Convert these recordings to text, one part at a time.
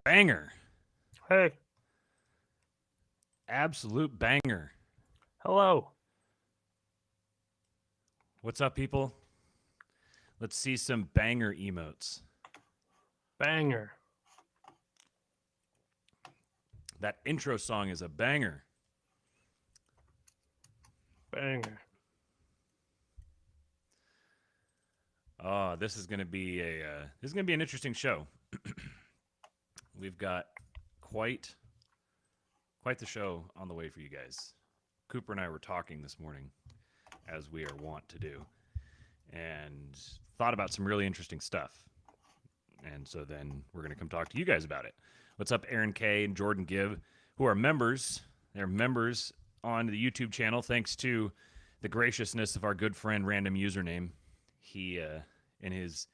Banger. Hey. Absolute banger. Hello. What's up, people? Let's see some banger emotes. Banger. That intro song is a banger. Banger. Oh, this is gonna be an interesting show. We've got quite the show on the way for you guys. Cooper and I were talking this morning, as we are wont to do, and thought about some really interesting stuff. And so then we're going to come talk to you guys about it. What's up, Aaron K. and Jordan Gibb, who are members. They're members on the YouTube channel, thanks to the graciousness of our good friend Random Username. He, in his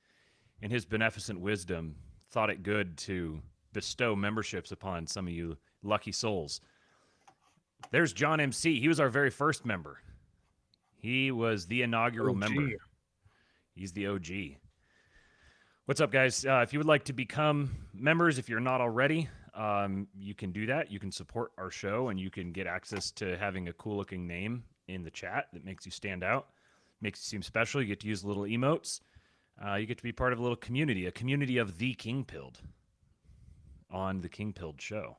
beneficent wisdom, thought it good to bestow memberships upon some of you lucky souls. There's John MC. He was our very first member. He was the inaugural member. He's the OG. What's up, guys? If you would like to become members, if you're not already, you can do that. You can support our show, and you can get access to having a cool-looking name in the chat that makes you stand out, makes you seem special. You get to use little emotes. You get to be part of a little community, a community of the King Pilled on the King Pilled show.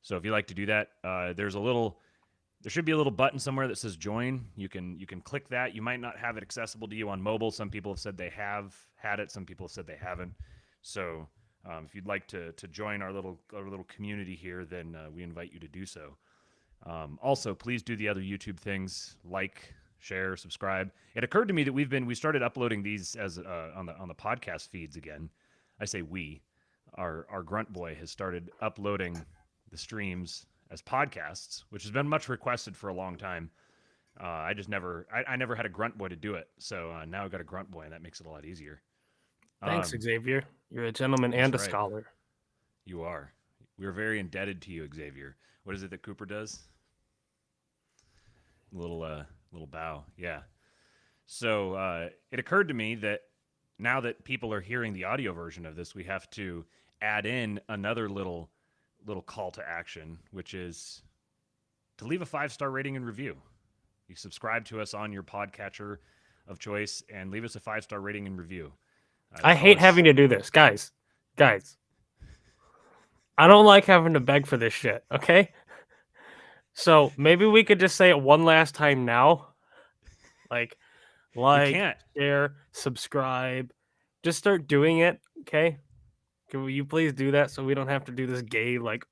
So if you like to do that, there should be a little button somewhere that says join. You can click that. You might not have it accessible to you on mobile. Some people have said they have had it. Some people have said they haven't. So if you'd like to join our little community here, then we invite you to do so. Also, please do the other YouTube things, like, share, subscribe. It occurred to me that we started uploading these as on the podcast feeds again. I say we. Our grunt boy has started uploading the streams as podcasts, which has been much requested for a long time. I never had a grunt boy to do it, so now I've got a grunt boy, and that makes it a lot easier. Thanks, Xavier. You're a gentleman and a scholar. You are. We're very indebted to you, Xavier. What is it that Cooper does? Little bow, yeah. So it occurred to me that now that people are hearing the audio version of this, we have to add in another little call to action, which is to leave a 5-star rating and review. You subscribe to us on your podcatcher of choice and leave us a 5-star rating and review. I hate having to do this, guys. I don't like having to beg for this shit, okay? So maybe we could just say it one last time now. Like, share, subscribe. Just start doing it, okay? Can you please do that so we don't have to do this gay, like,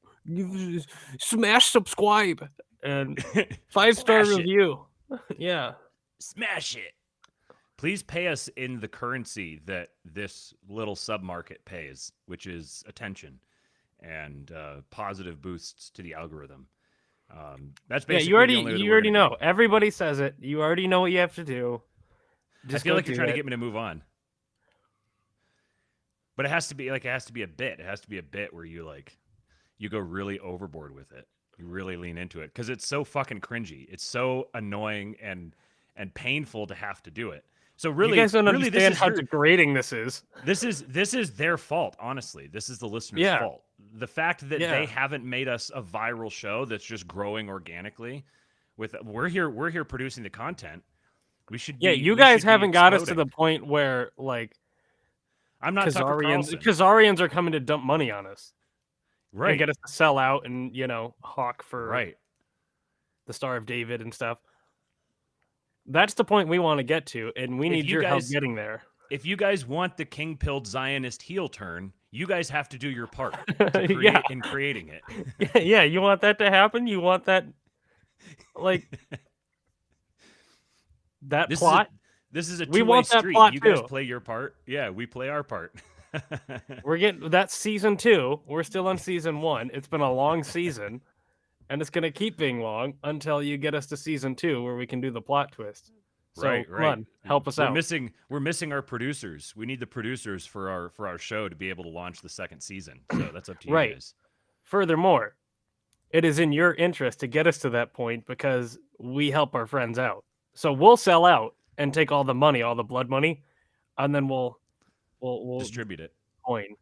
smash subscribe and 5-star review. Yeah. Smash it. Please pay us in the currency that this little submarket pays, which is attention and positive boosts to the algorithm. That's basically you already know. Everybody says it. You already know what you have to do. I feel like you're trying to get me to move on. But it has to be a bit. It has to be a bit where you go really overboard with it. You really lean into it because it's so fucking cringy. It's so annoying and painful to have to do it. So really, you guys don't understand how degrading this is. This is their fault, honestly. This is the listener's fault. The fact that they haven't made us a viral show that's just growing organically. We're here producing the content. We should. You guys haven't got us to the point where I'm not Khazarians are coming to dump money on us. Right. And get us to sell out and, hawk for the Star of David and stuff. That's the point we want to get to, and we need your help getting there. If you guys want the king-pilled Zionist heel turn, you guys have to do your part in creating it. Yeah, you want that to happen? You want that, that plot? This is a two-way street. Plot you guys play your part. Yeah, we play our part. We're getting that's season 2. We're still on season 1. It's been a long season, and it's gonna keep being long until you get us to season 2 where we can do the plot twist. So come on, help us out. We're missing our producers. We need the producers for our show to be able to launch the second season. So that's up to you guys. Furthermore, it is in your interest to get us to that point because we help our friends out. So we'll sell out and take all the money, all the blood money, and then we'll distribute it. Coin.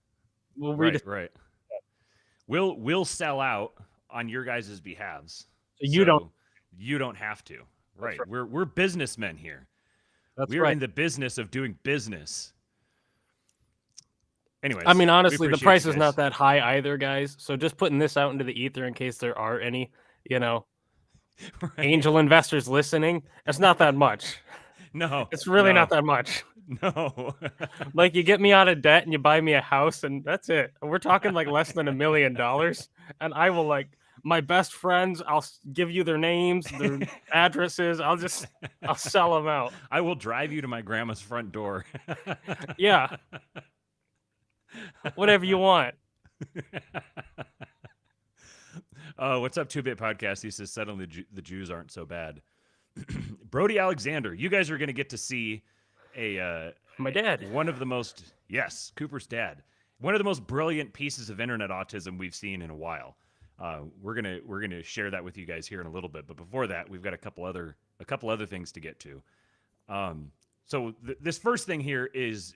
We'll right. We'll sell out on your guys' behalves. So you don't. So you don't have to. That's Right. right. We're businessmen here. That's We're right. in the business of doing business. I Anyways, mean, we honestly, the appreciate price you is not guys. that high either, guys. So just putting this out into the ether in case there are any, Right. angel investors listening. It's not that much. No. It's really not No. that much. No. Like, you get me out of debt and you buy me a house, and that's it. We're talking like less than $1 million, and I will, like, my best friends. I'll give you their names, their addresses. I'll sell them out. I will drive you to my grandma's front door. Yeah, whatever you want. What's up, 2-Bit Podcast? He says, suddenly the Jews aren't so bad. Brody Alexander, you guys are going to get to see My dad. one of the most, yes, Cooper's dad, one of the most brilliant pieces of internet autism we've seen in a while. We're gonna share that with you guys here in a little bit, but before that, we've got a couple other things to get to. So this first thing here is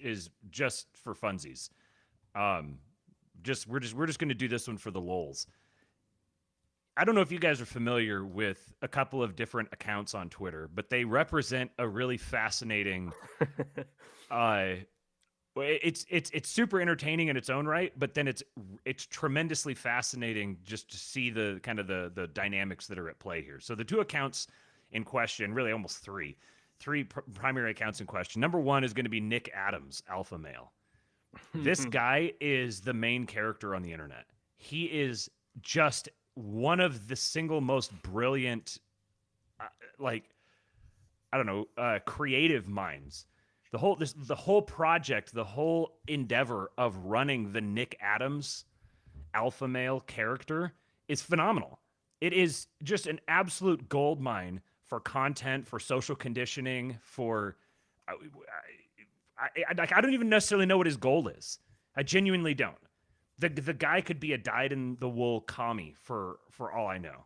just for funsies. We're just gonna do this one for the lols. I don't know if you guys are familiar with a couple of different accounts on Twitter, but they represent a really fascinating. It's super entertaining in its own right, but then it's tremendously fascinating just to see the kind of the dynamics that are at play here. So the two accounts in question, really almost three primary accounts in question. Number one is going to be Nick Adams, alpha male. This guy is the main character on the internet. He is just one of the single most brilliant, creative minds. The whole project, the whole endeavor of running the Nick Adams alpha male character is phenomenal. It is just an absolute gold mine for content, for social conditioning, for I don't even necessarily know what his goal is. I genuinely don't. The guy could be a dyed-in-the-wool commie for all I know.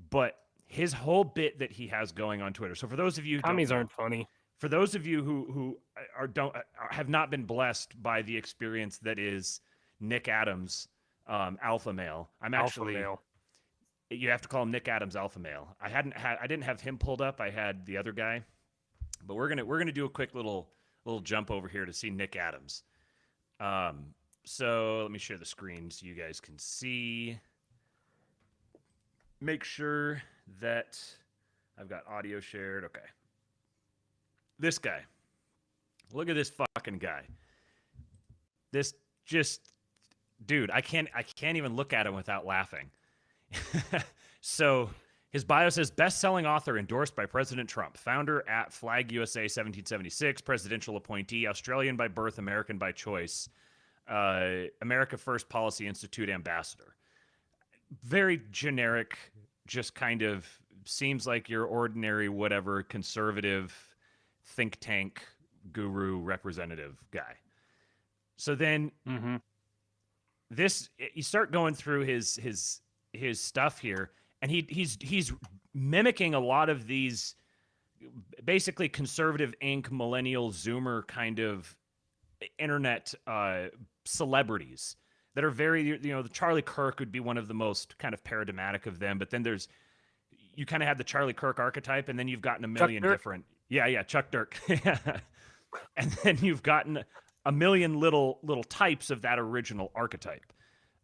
But his whole bit that he has going on Twitter. So for those of you who Commies don't know, aren't funny. for those of you who have not been blessed by the experience that is Nick Adams alpha male, I'm actually Alpha male. you have to call him Nick Adams alpha male. I didn't have him pulled up. I had the other guy, but we're gonna do a quick little jump over here to see Nick Adams. So let me share the screen so you guys can see. Make sure that I've got audio shared. Okay. This guy. Look at this fucking guy. This just dude, I can't even look at him without laughing. So his bio says best-selling author endorsed by President Trump, founder at Flag USA 1776, presidential appointee, Australian by birth, American by choice, America First Policy Institute ambassador. Very generic, just kind of seems like your ordinary whatever conservative think tank guru representative guy. So then this you start going through his stuff here, and he's mimicking a lot of these basically conservative Inc. millennial Zoomer kind of internet celebrities that are very, the Charlie Kirk would be one of the most kind of paradigmatic of them, but then you kind of have the Charlie Kirk archetype, and then you've gotten a million different. Yeah, Chuck Dirk. And then you've gotten a million little types of that original archetype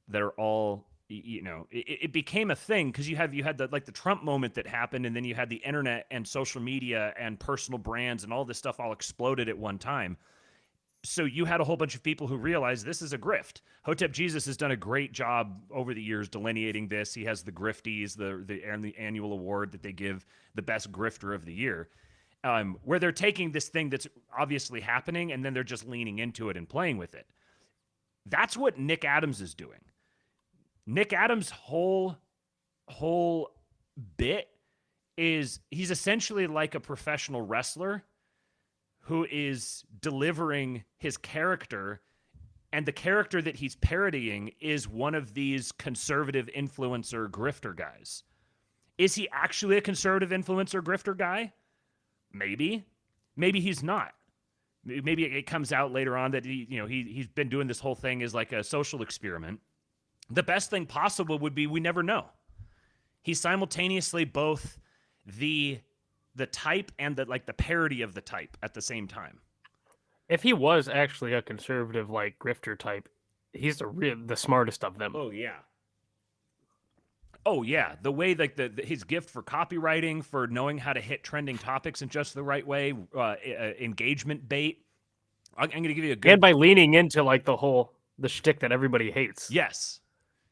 that are all, it became a thing because you had the Trump moment that happened, and then you had the internet and social media and personal brands and all this stuff all exploded at one time. So you had a whole bunch of people who realized this is a grift. Hotep Jesus has done a great job over the years delineating this. He has the Grifties, the annual award that they give the best grifter of the year, where they're taking this thing that's obviously happening and then they're just leaning into it and playing with it. That's what Nick Adams is doing. Nick Adams' whole bit is he's essentially like a professional wrestler who is delivering his character, and the character that he's parodying is one of these conservative influencer grifter guys. Is he actually a conservative influencer grifter guy? Maybe. Maybe he's not. Maybe it comes out later on that he's been doing this whole thing as like a social experiment. the best thing possible would be we never know. He's simultaneously both the type and the parody of the type at the same time. If he was actually a conservative, like grifter type, he's the smartest of them. Oh yeah. Oh yeah, the way like his gift for copywriting, for knowing how to hit trending topics in just the right way, engagement bait. I'm going to give you a good. And by leaning into like the shtick that everybody hates. Yes.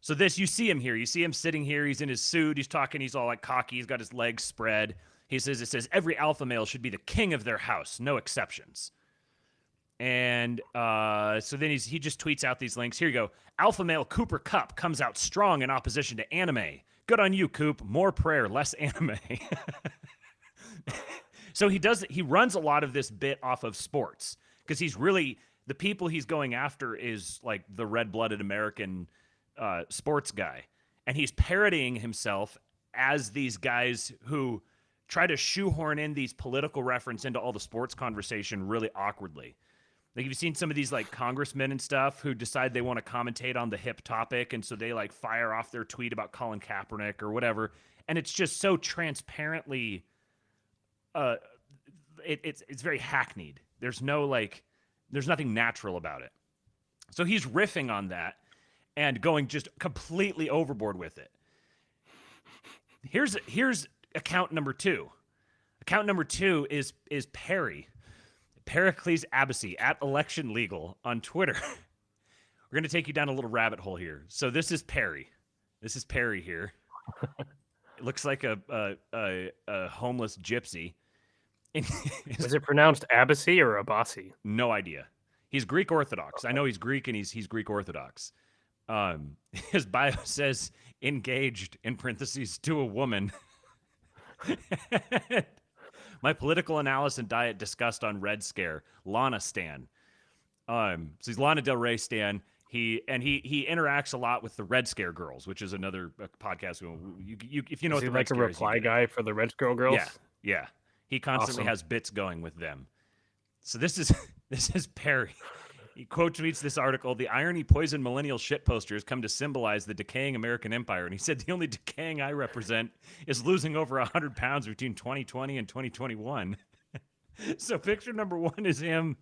So this, you see him here. You see him sitting here. He's in his suit. He's talking. He's all like cocky. He's got his legs spread. It says every alpha male should be the king of their house, no exceptions. And so then he just tweets out these links. Here you go. Alpha male Cooper Kupp comes out strong in opposition to anime. Good on you, Coop. More prayer, less anime. So he runs a lot of this bit off of sports because he's really, the people he's going after is like the red-blooded American sports guy. And he's parodying himself as these guys who try to shoehorn in these political reference into all the sports conversation really awkwardly. Like, you've seen some of these like congressmen and stuff who decide they want to commentate on the hip topic, and so they like fire off their tweet about Colin Kaepernick or whatever, and it's just so transparently, it's very hackneyed. There's nothing natural about it. So he's riffing on that and going just completely overboard with it. Here's account number 2. Account number 2 is Perry. Pericles Abbasi at Election Legal on Twitter. We're going to take you down a little rabbit hole here. So this is Perry. This is Perry here. It looks like a homeless gypsy. Is it pronounced Abbasi or Abbasi? No idea. He's Greek Orthodox. I know he's Greek, and he's Greek Orthodox. His bio says engaged in parentheses to a woman. My political analysis and diet discussed on Red Scare. Lana Stan. So he's Lana Del Rey Stan. He interacts a lot with the Red Scare girls, which is another podcast. If you know is what the he Red like Scare a reply is, guy for the Red Scare girls? Yeah. He constantly has bits going with them. So this is Perry. He quote tweets this article. The irony poison millennial shit posters come to symbolize the decaying American empire. And he said, the only decaying I represent is losing over 100 pounds between 2020 and 2021. So picture number 1 is him.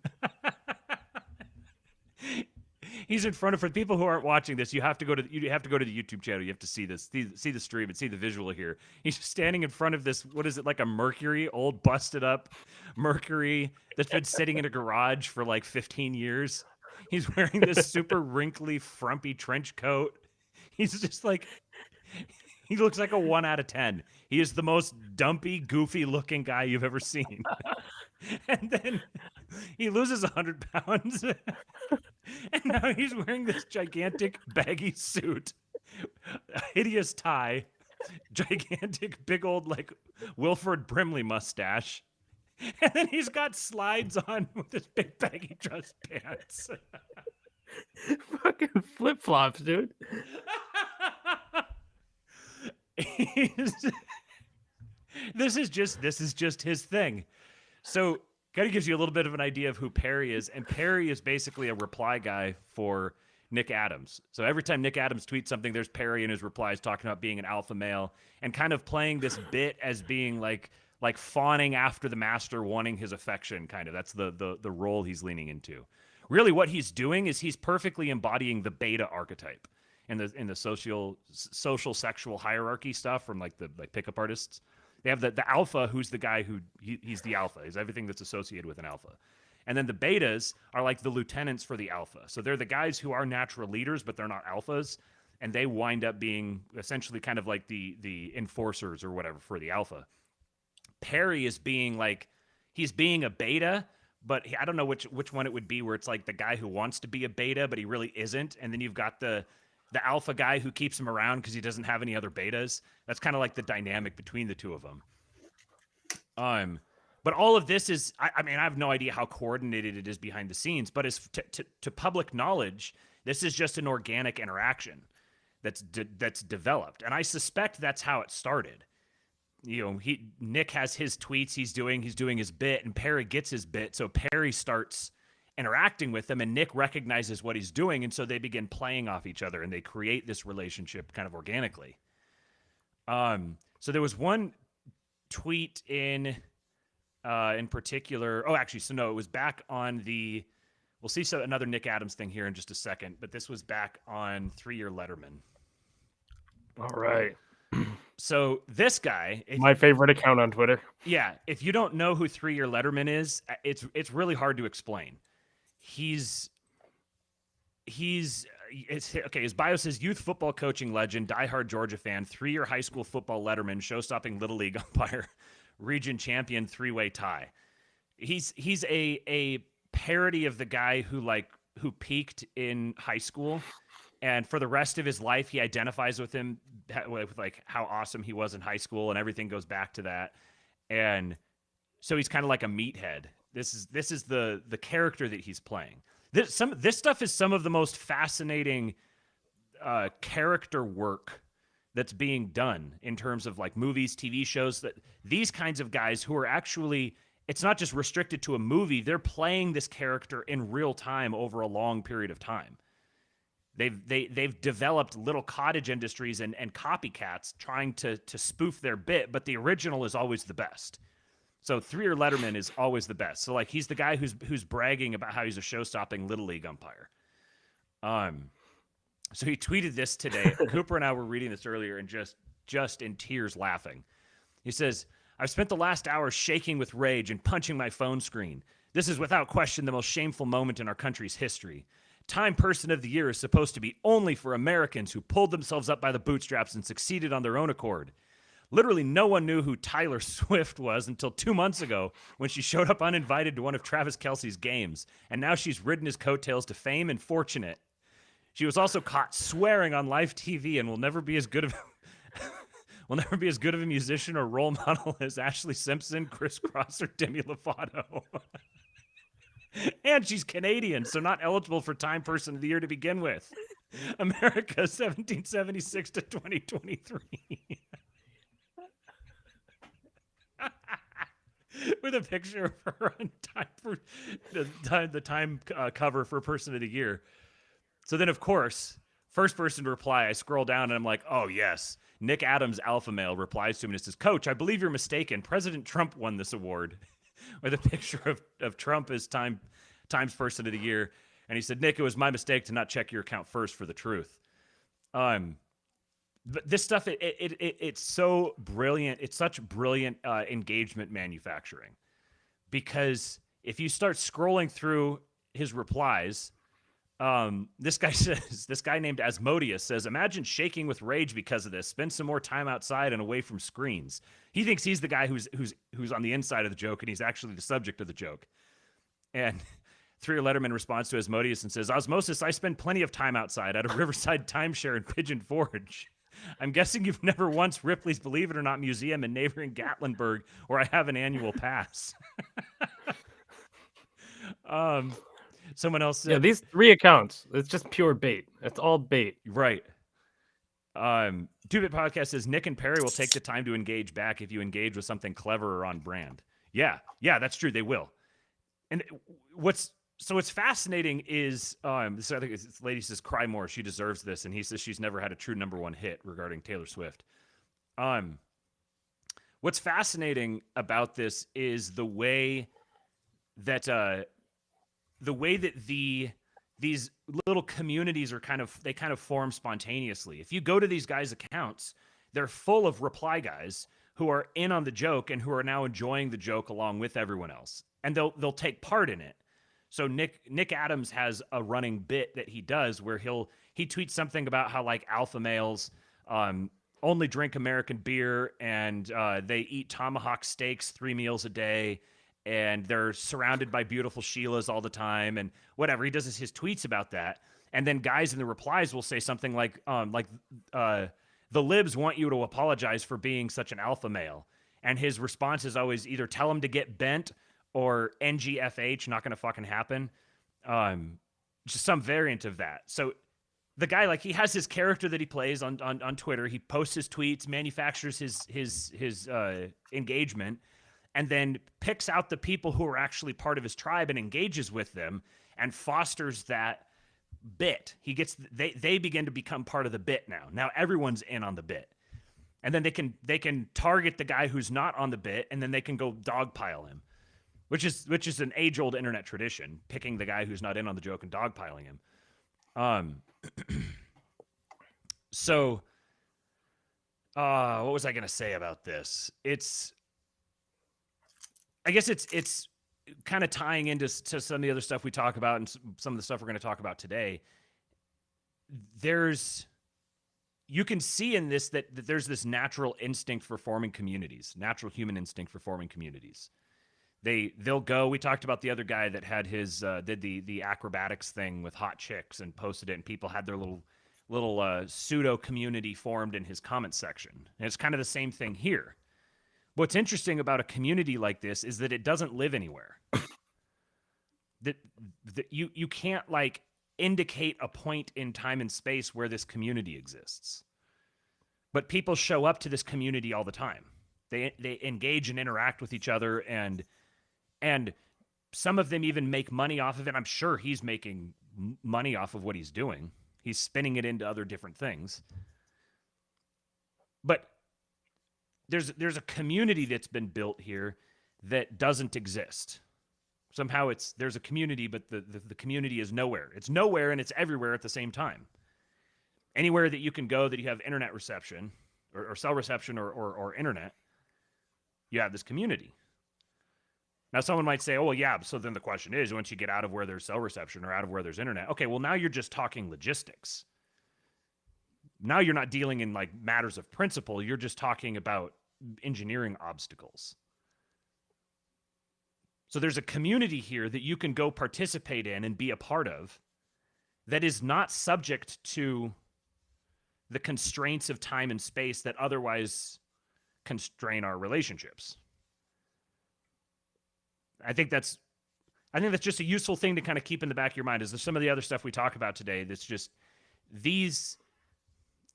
He's in front of, for people who aren't watching this, you have to go to the YouTube channel. You have to see this, see the stream and see the visual here. He's just standing in front of this, what is it, like a Mercury, old busted up Mercury that's been sitting in a garage for like 15 years. He's wearing this super wrinkly, frumpy trench coat. He's just like, he looks like a 1 out of 10. He is the most dumpy, goofy looking guy you've ever seen. And then he loses 100 pounds. And now he's wearing this gigantic baggy suit, a hideous tie, gigantic big old like Wilford Brimley mustache. And then he's got slides on with his big baggy dress pants. Fucking flip-flops, dude. This is just his thing. So kind of gives you a little bit of an idea of who Perry is. And Perry is basically a reply guy for Nick Adams. So every time Nick Adams tweets something, there's Perry in his replies talking about being an alpha male and kind of playing this bit as being like fawning after the master, wanting his affection, kind of. That's the role he's leaning into. Really what he's doing is he's perfectly embodying the beta archetype in the social sexual hierarchy stuff from like pickup artists. They have the alpha, who's the guy who he's the alpha. He's everything that's associated with an alpha. And then the betas are like the lieutenants for the alpha. So they're the guys who are natural leaders, but they're not alphas. And they wind up being essentially kind of like the enforcers or whatever for the alpha. Perry is being like, he's being a beta, but I don't know which one it would be, where it's like the guy who wants to be a beta, but he really isn't. And then you've got the alpha guy who keeps him around because he doesn't have any other betas. That's kind of like the dynamic between the two of them. But all of this is, I mean, I have no idea how coordinated it is behind the scenes, but as to public knowledge, this is just an organic interaction that's developed. And I suspect that's how it started. You know, Nick has his tweets he's doing his bit, and Perry gets his bit. So Perry starts interacting with him, and Nick recognizes what he's doing, and so they begin playing off each other, and they create this relationship kind of organically. So there was one tweet in particular. Oh, actually, so no, it was back on the. We'll see another Nick Adams thing here in just a second, but this was back on 3-Year Letterman. All right. So this guy, my favorite account on Twitter. Yeah, if you don't know who 3-Year Letterman is, it's really hard to explain. It's okay. His bio says youth football coaching legend, diehard Georgia fan, 3-year high school football Letterman, show-stopping Little League umpire, region champion, 3-way tie. He's a parody of the guy who peaked in high school, and for the rest of his life he identifies with him with like how awesome he was in high school, and everything goes back to that. And so he's kind of like a meathead. This is the character that he's playing. This stuff is some of the most fascinating character work that's being done in terms of like movies, TV shows, that these kinds of guys who are actually, it's not just restricted to a movie, they're playing this character in real time over a long period of time. They've developed little cottage industries and copycats trying to spoof their bit, but the original is always the best. So 3-Year Letterman is always the best. So like he's the guy who's bragging about how he's a show-stopping Little League umpire. So he tweeted this today. Cooper and I were reading this earlier and just in tears laughing. He says, "I've spent the last hour shaking with rage and punching my phone screen. This is without question the most shameful moment in our country's history. Time Person of the Year is supposed to be only for Americans who pulled themselves up by the bootstraps and succeeded on their own accord. Literally no one knew who Taylor Swift was until 2 months ago when she showed up uninvited to one of Travis Kelce's games, and now she's ridden his coattails to fame and fortune. She was also caught swearing on live TV and will never be as good of a musician or role model as Ashley Simpson, Chris Cross, or Demi Lovato. And she's Canadian, so not eligible for Time Person of the Year to begin with. America, 1776 to 2023." With a picture of her on the Time cover for Person of the Year. So then, of course, first person to reply, I scroll down and I'm like, oh, yes. Nick Adams, alpha male, replies to him and says, "Coach, I believe you're mistaken. President Trump won this award." With a picture of Trump as Times Person of the Year. And he said, "Nick, it was my mistake to not check your account first for the truth." But this stuff, it's so brilliant. It's such brilliant engagement manufacturing. Because if you start scrolling through his replies, this guy named Asmodeus says, "Imagine shaking with rage because of this. Spend some more time outside and away from screens." He thinks he's the guy who's on the inside of the joke, and he's actually the subject of the joke. And 3-Year Letterman responds to Asmodeus and says, "Osmosis, I spend plenty of time outside at a Riverside timeshare in Pigeon Forge. I'm guessing you've never once Ripley's Believe It or Not Museum in neighboring Gatlinburg, where I have an annual pass." Someone else said, yeah, these 3 accounts, it's just pure bait. It's all bait. Right. 2-Bit Podcast says, "Nick and Perry will take the time to engage back if you engage with something clever or on brand." Yeah, that's true. They will. And what's fascinating is, so I think this lady says, "Cry more. She deserves this." And he says she's never had a true #1 hit regarding Taylor Swift. What's fascinating about this is the way that these little communities are kind of form spontaneously. If you go to these guys' accounts, they're full of reply guys who are in on the joke and who are now enjoying the joke along with everyone else, and they'll take part in it. So Nick Adams has a running bit that he does where he tweets something about how like alpha males only drink American beer and they eat tomahawk steaks 3 meals a day, and they're surrounded by beautiful Sheilas all the time, and whatever. He does his tweets about that, and then guys in the replies will say something like "the libs want you to apologize for being such an alpha male," and his response is always either tell him to get bent or NGFH, not going to fucking happen. Just some variant of that. So the guy, like, he has his character that he plays on Twitter. He posts his tweets, manufactures his engagement, and then picks out the people who are actually part of his tribe and engages with them. and fosters that bit. They begin to become part of the bit now. Now everyone's in on the bit. And then they can target the guy who's not on the bit, and then they can go dogpile him, which is an age old internet tradition, picking the guy who's not in on the joke and dogpiling him. So, what was I gonna say about this? I guess it's kind of tying into some of the other stuff we talk about and some of the stuff we're going to talk about today. You can see in this that there's this natural instinct for forming communities, natural human instinct for forming communities. They'll go. We talked about the other guy that had his did the acrobatics thing with hot chicks and posted it, and people had their little pseudo community formed in his comment section. And it's kind of the same thing here. What's interesting about a community like this is that it doesn't live anywhere. that you can't like indicate a point in time and space where this community exists. But people show up to this community all the time. They engage and interact with each other, and some of them even make money off of it. I'm sure he's making money off of what he's doing. He's spinning it into other different things. But there's a community that's been built here that doesn't exist. Somehow there's a community, but the community is nowhere. It's nowhere and it's everywhere at the same time. Anywhere that you can go that you have internet reception or cell reception or internet, you have this community. Now, someone might say, oh, well, yeah, so then the question is, once you get out of where there's cell reception or out of where there's internet, okay, well, now you're just talking logistics. Now you're not dealing in like matters of principle. You're just talking about engineering obstacles. So there's a community here that you can go participate in and be a part of that is not subject to the constraints of time and space that otherwise constrain our relationships. I think that's just a useful thing to kind of keep in the back of your mind. Is there some of the other stuff we talk about today that's just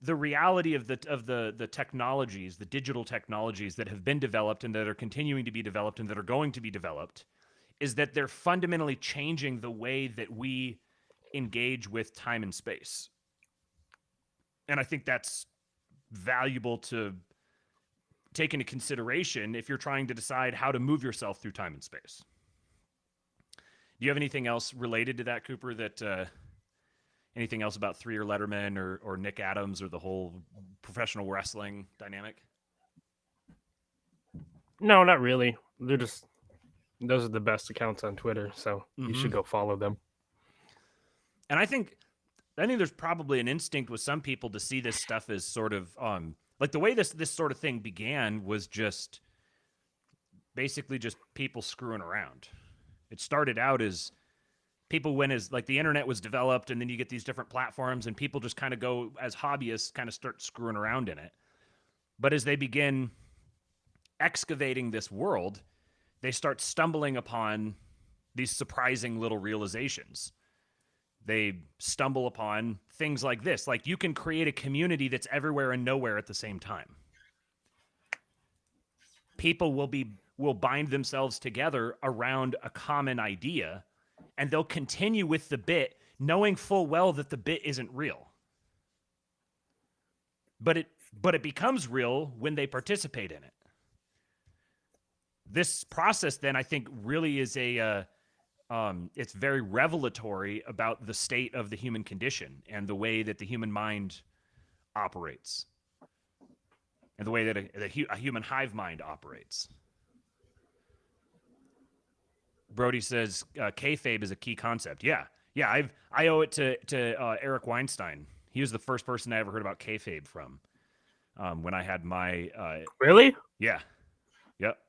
the reality of the technologies, the digital technologies that have been developed and that are continuing to be developed and that are going to be developed, is that they're fundamentally changing the way that we engage with time and space. And I think that's valuable to take into consideration if you're trying to decide how to move yourself through time and space. Do you have anything else related to that, Cooper, that anything else about Three or Letterman or Nick Adams or the whole professional wrestling dynamic? No, not really. Those are the best accounts on Twitter, so you should go follow them. And I think there's probably an instinct with some people to see this stuff as sort of like the way this sort of thing began was just basically just people screwing around. It started out as people went as like the internet was developed, and then you get these different platforms and people just kind of go as hobbyists, kind of start screwing around in it. But as they begin excavating this world, they start stumbling upon these surprising little realizations. They stumble upon things like this. Like you can create a community that's everywhere and nowhere at the same time. People will bind themselves together around a common idea, and they'll continue with the bit knowing full well that the bit isn't real. But it becomes real when they participate in it. This process then I think really is it's very revelatory about the state of the human condition and the way that the human mind operates and the way that a human hive mind operates. Brody says kayfabe is a key concept. Yeah. I owe it to Eric Weinstein. He was the first person I ever heard about kayfabe from. When I had my really? Yeah. Yep.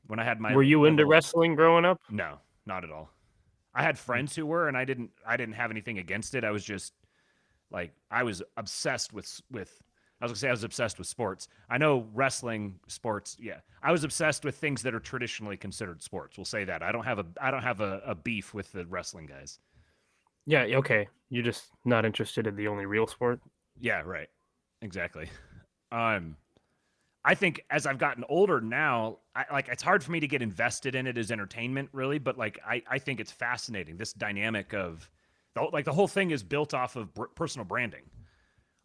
When I had my Were you into wrestling growing up? No, not at all. I had friends who were, and I didn't have anything against it. I was just like I was obsessed with I was gonna say I was obsessed with sports. I know wrestling, sports, yeah. I was obsessed with things that are traditionally considered sports. We'll say that. I don't have a beef with the wrestling guys. Yeah, okay. You're just not interested in the only real sport? Yeah, right. Exactly. I think as I've gotten older now, it's hard for me to get invested in it as entertainment, really. But like, I think it's fascinating, this dynamic of the whole thing is built off of personal branding.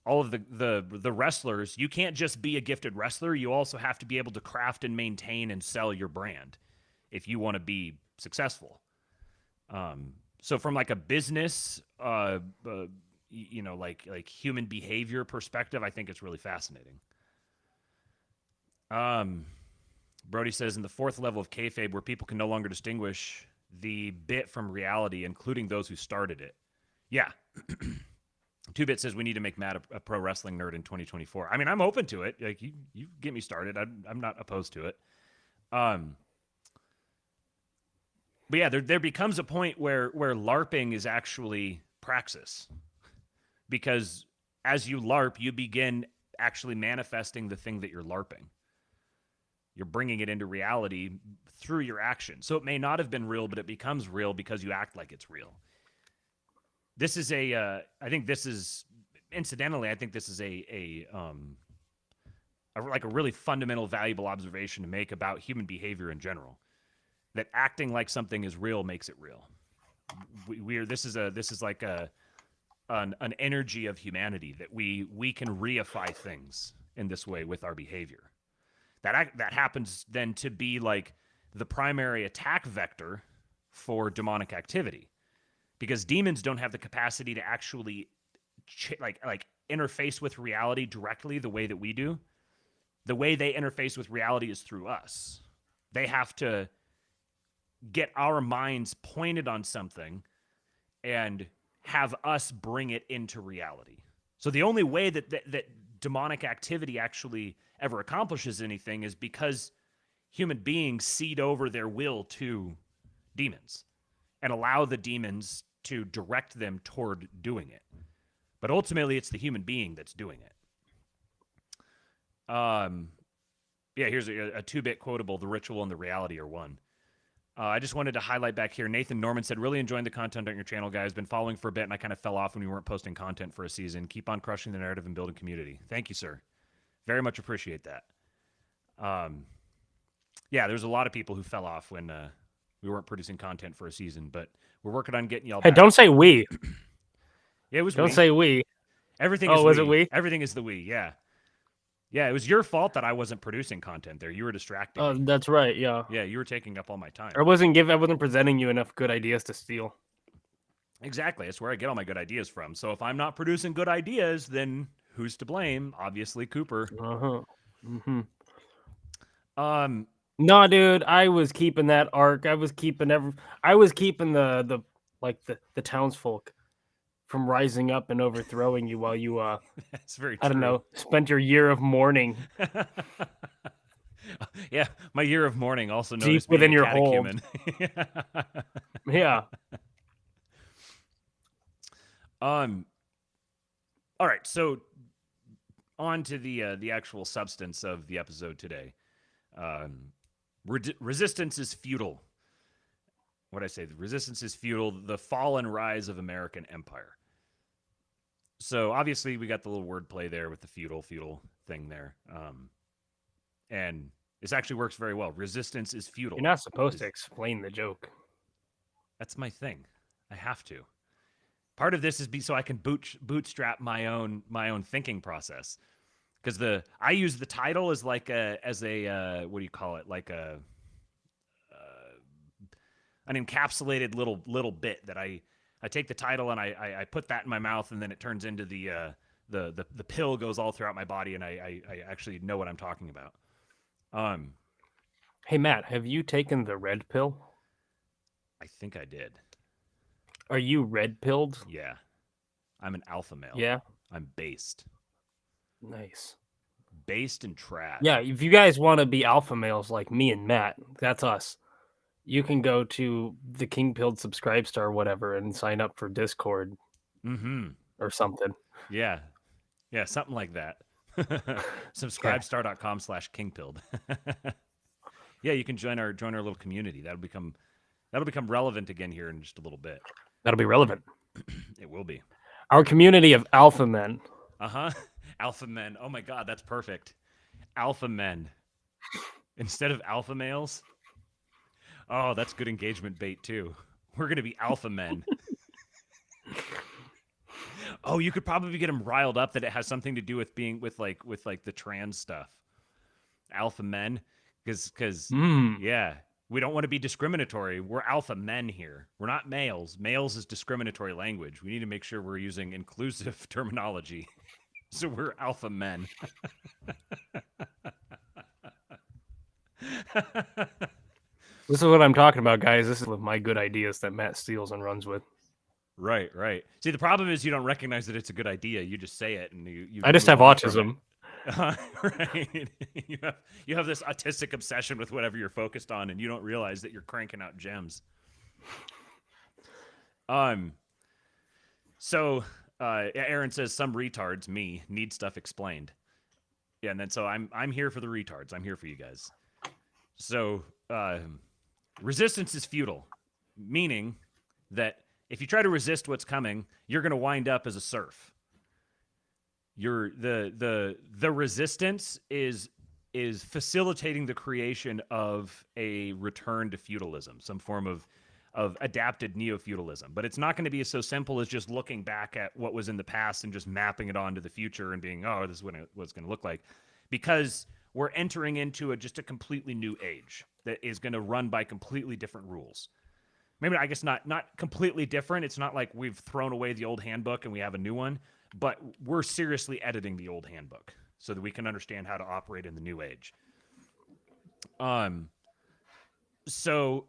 All of the wrestlers, you can't just be a gifted wrestler. You also have to be able to craft and maintain and sell your brand if you want to be successful. So from like a business, like human behavior perspective, I think it's really fascinating. Brody says in the fourth level of kayfabe, where people can no longer distinguish the bit from reality, including those who started it. Yeah. 2-Bit says we need to make Matt a pro wrestling nerd in 2024. I mean, I'm open to it. Like you get me started. I'm not opposed to it. But yeah, there becomes a point where LARPing is actually praxis, because as you LARP, you begin actually manifesting the thing that you're LARPing. You're bringing it into reality through your action. So it may not have been real, but it becomes real because you act like it's real. This is I think this is a really fundamental, valuable observation to make about human behavior in general. That acting like something is real makes it real. This is like an energy of humanity that we can reify things in this way with our behavior. That happens then to be like the primary attack vector for demonic activity, because demons don't have the capacity to actually interface with reality directly the way that we do. The way they interface with reality is through us. They have to get our minds pointed on something and have us bring it into reality. So the only way that demonic activity actually ever accomplishes anything is because human beings cede over their will to demons and allow the demons to direct them toward doing it. But ultimately, it's the human being that's doing it. Here's a 2-Bit quotable: "The ritual and the reality are one." I just wanted to highlight back here. Nathan Norman said, "Really enjoying the content on your channel, guys. Been following for a bit, and I kind of fell off when we weren't posting content for a season. Keep on crushing the narrative and building community." Thank you, sir. Very much appreciate that. There's a lot of people who fell off when we weren't producing content for a season, but we're working on getting y'all back. Hey, don't say we. Yeah, it was Don't we. say we. Everything is was we. it we? Everything is the we, yeah. Yeah, it was your fault that I wasn't producing content there. You were distracting me. That's right, yeah. Yeah, you were taking up all my time. I wasn't presenting you enough good ideas to steal. Exactly. That's where I get all my good ideas from. So if I'm not producing good ideas, then who's to blame? Obviously, Cooper. Uh-huh. Mm-hmm. No, dude, I was keeping that arc. I was keeping the townsfolk from rising up and overthrowing you while you that's very true. I don't know, spent your year of mourning. Yeah, my year of mourning, also known deep as being within a your catechumen. Yeah. All right, so on to the actual substance of the episode today. Resistance is futile. What did I say? The resistance is futile. The fall and rise of American empire. So obviously we got the little wordplay there with the feudal thing there, and this actually works very well. Resistance is futile. You're not supposed to explain the joke. That's my thing. I have to. Part of this is so I can bootstrap my own thinking process, because I use the title as what do you call it? Like an encapsulated little bit that I take the title and I put that in my mouth, and then it turns into the pill goes all throughout my body, and I actually know what I'm talking about. Hey Matt, have you taken the red pill? I think I did. Are you red pilled? Yeah. I'm an alpha male. Yeah. I'm based. Nice. Based and trash. Yeah, if you guys want to be alpha males like me and Matt, that's us. You can go to the King Pilled Subscribe Star or whatever and sign up for Discord. Or something. Yeah. Yeah, something like that. Subscribestar.com/kingpilled. Yeah, you can join our little community. That'll become relevant again here in just a little bit. That'll be relevant. It will be. Our community of alpha men. Alpha men. Oh my God, that's perfect. Alpha men instead of alpha males. Oh, that's good engagement bait too. We're gonna be alpha men. Oh, you could probably get them riled up that it has something to do with being with like the trans stuff. Alpha men, because yeah, we don't want to be discriminatory. We're alpha men here. We're not males. Males is discriminatory language. We need to make sure we're using inclusive terminology. So we're alpha men. This is what I'm talking about, guys. This is my good ideas that Matt steals and runs with. Right, right. See, the problem is you don't recognize that it's a good idea. You just say it and you I just move have on from it. autism. Right. You have this autistic obsession with whatever you're focused on, and you don't realize that you're cranking out gems. So Aaron says some retards, me, need stuff explained. Yeah, and then so I'm here for the retards. I'm here for you guys. So resistance is futile, meaning that if you try to resist what's coming, you're going to wind up as a serf. The resistance is facilitating the creation of a return to feudalism, some form of adapted neo-feudalism. But it's not going to be so simple as just looking back at what was in the past and just mapping it onto the future and being, oh, this is what it's going to look like. Because we're entering into just a completely new age that is going to run by completely different rules. Maybe, I guess, not completely different. It's not like we've thrown away the old handbook and we have a new one, but we're seriously editing the old handbook so that we can understand how to operate in the new age. So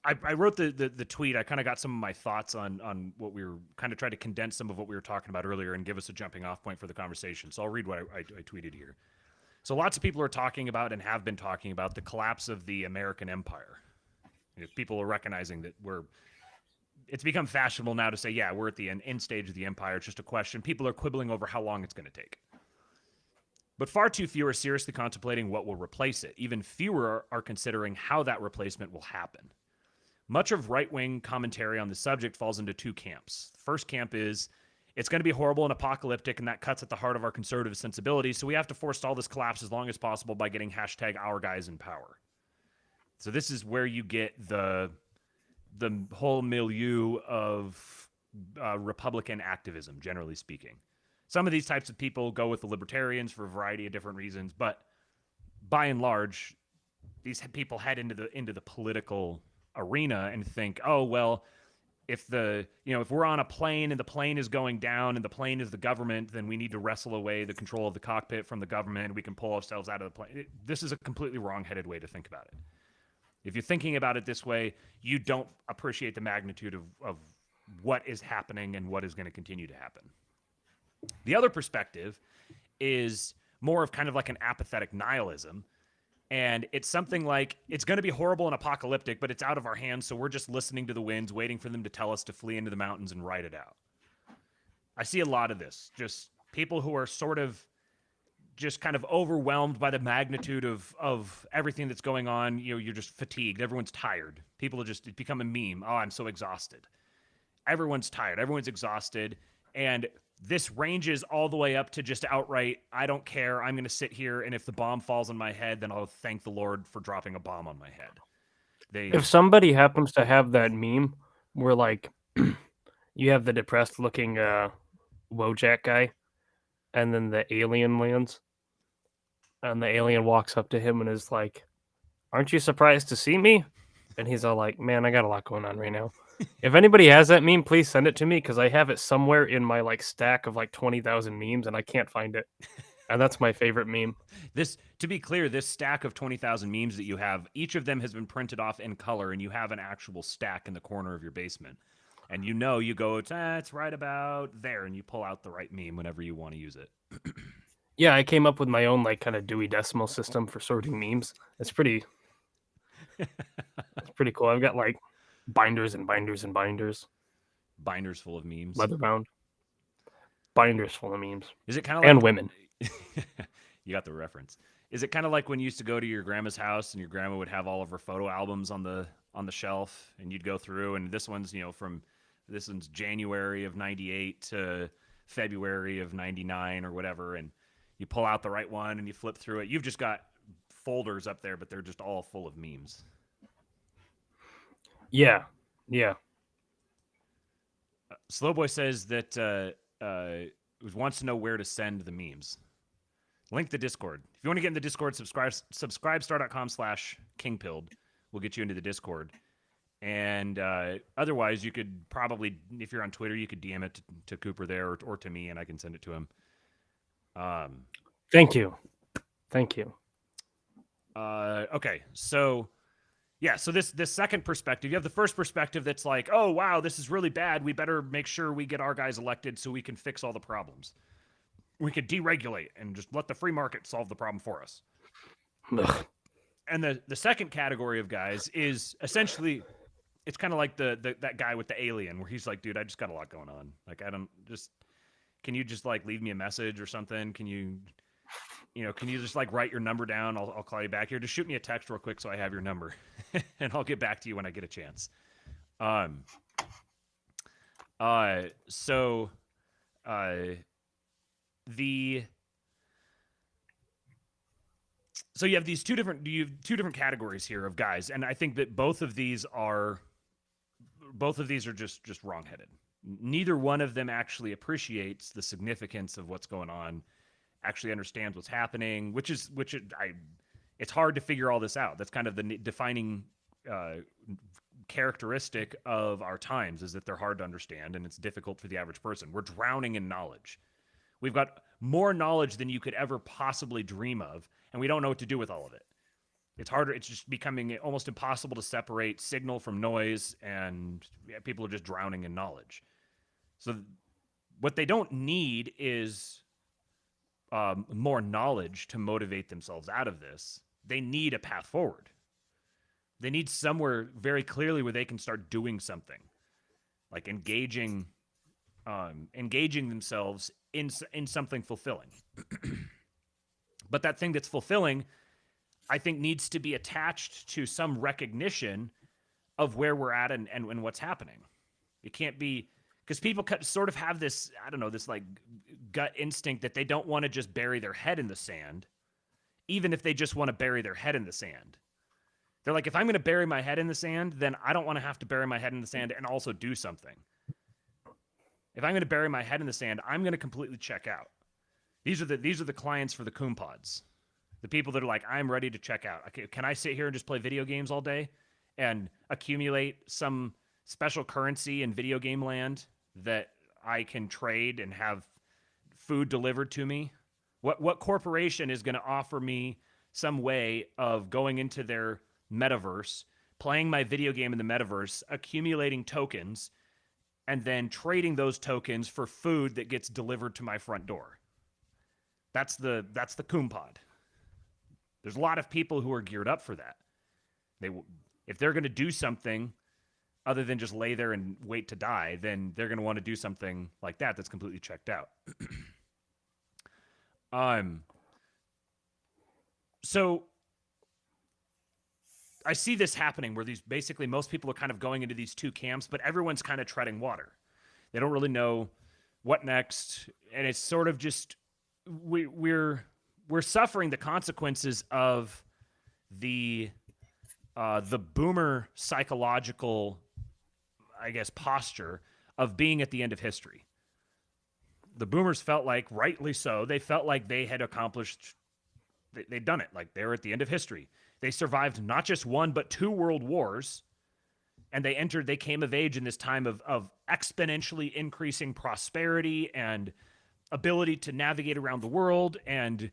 I wrote the tweet. I kind of got some of my thoughts on what we were kind of trying to condense some of what we were talking about earlier and give us a jumping off point for the conversation. So I'll read what I tweeted here. So lots of people are talking about and have been talking about the collapse of the American empire. People are recognizing that it's become fashionable now to say, yeah, we're at the end stage of the empire. It's just a question. People are quibbling over how long it's going to take. But far too few are seriously contemplating what will replace it. Even fewer are considering how that replacement will happen. Much of right-wing commentary on the subject falls into two camps. The first camp is, it's going to be horrible and apocalyptic, and that cuts at the heart of our conservative sensibilities, so we have to forestall this collapse as long as possible by getting #our guys in power. So this is where you get the whole milieu of Republican activism, generally speaking. Some of these types of people go with the libertarians for a variety of different reasons, but by and large, these people head into the political arena and think, oh well, if we're on a plane and the plane is going down and the plane is the government, then we need to wrestle away the control of the cockpit from the government and we can pull ourselves out of the plane. This is a completely wrong-headed way to think about it. If you're thinking about it this way, you don't appreciate the magnitude of what is happening and what is going to continue to happen. The other perspective is more of kind of like an apathetic nihilism. And it's something like, it's going to be horrible and apocalyptic, but it's out of our hands, so we're just listening to the winds, waiting for them to tell us to flee into the mountains and ride it out. I see a lot of this. Just people who are sort of just kind of overwhelmed by the magnitude of everything that's going on. You're just fatigued. Everyone's tired. People are just become a meme. Oh, I'm so exhausted. Everyone's tired. Everyone's exhausted. And this ranges all the way up to just outright, I don't care. I'm going to sit here, and if the bomb falls on my head, then I'll thank the Lord for dropping a bomb on my head. If somebody happens to have that meme where, like, you have the depressed-looking Wojak guy, and then the alien lands, and the alien walks up to him and is like, aren't you surprised to see me? And he's all like, man, I got a lot going on right now. If anybody has that meme, please send it to me, because I have it somewhere in my stack of 20,000 memes and I can't find it. And that's my favorite meme. To be clear, this stack of 20,000 memes that you have, each of them has been printed off in color, and you have an actual stack in the corner of your basement. And you go, it's right about there, and you pull out the right meme whenever you want to use it. Yeah, I came up with my own kind of Dewey Decimal System for sorting memes. It's pretty cool. I've got binders and binders and binders. Binders full of memes. Leather bound. Binders full of memes. Is it kind of and women? You got the reference. Is it kind of like when you used to go to your grandma's house and your grandma would have all of her photo albums on the shelf, and you'd go through, and this one's January of '98 to February of '99 or whatever, and You pull out the right one and you flip through it. You've just got folders up there, but they're just all full of memes. Yeah. Yeah. Slowboy says that wants to know where to send the memes. Link the Discord. If you want to get in the Discord, subscribestar.com/kingpilled. We'll get you into the Discord. And otherwise, you could probably, if you're on Twitter, you could DM it to Cooper there or to me, and I can send it to him. Thank you. Thank you. Okay, so yeah, so this second perspective, you have the first perspective that's like, oh wow, this is really bad. We better make sure we get our guys elected so we can fix all the problems. We could deregulate and just let the free market solve the problem for us. Ugh. And the second category of guys is essentially, it's kind of like that guy with the alien where he's like, dude, I just got a lot going on. Like, can you just like leave me a message or something? Can you just like write your number down? I'll call you back here. Just shoot me a text real quick so I have your number, and I'll get back to you when I get a chance. So you have two different categories here of guys, and I think that both of these are just wrongheaded. Neither one of them actually appreciates the significance of what's going on, actually understands what's happening, it's hard to figure all this out. That's kind of the defining characteristic of our times, is that they're hard to understand and it's difficult for the average person. We're drowning in knowledge. We've got more knowledge than you could ever possibly dream of, and we don't know what to do with all of it. It's harder. It's just becoming almost impossible to separate signal from noise, and people are just drowning in knowledge. So what they don't need is more knowledge to motivate themselves out of this. They need a path forward. They need somewhere very clearly where they can start doing something, like engaging themselves in something fulfilling. But that thing that's fulfilling, I think, needs to be attached to some recognition of where we're at and what's happening. It can't be, because people sort of have this, I don't know, this like gut instinct that they don't want to just bury their head in the sand, even if they just want to bury their head in the sand. They're like, if I'm going to bury my head in the sand, then I don't want to have to bury my head in the sand and also do something. If I'm going to bury my head in the sand, I'm going to completely check out. These are the clients for the Coon Pods. The people that are like, I'm ready to check out. Okay, can I sit here and just play video games all day and accumulate some special currency in video game land that I can trade and have food delivered to me? What corporation is going to offer me some way of going into their metaverse, playing my video game in the metaverse, accumulating tokens, and then trading those tokens for food that gets delivered to my front door? That's the Coon Pod. There's a lot of people who are geared up for that. If they're going to do something other than just lay there and wait to die, then they're going to want to do something like that that's completely checked out. So I see this happening where basically most people are kind of going into these two camps, but everyone's kind of treading water. They don't really know what next, and it's sort of just we're suffering the consequences of the boomer psychological, I guess, posture of being at the end of history. The boomers felt like, rightly so, they felt like they had accomplished, they'd done it. Like, they were at the end of history. They survived not just one, but 2 world wars. And they came of age in this time of exponentially increasing prosperity and ability to navigate around the world, and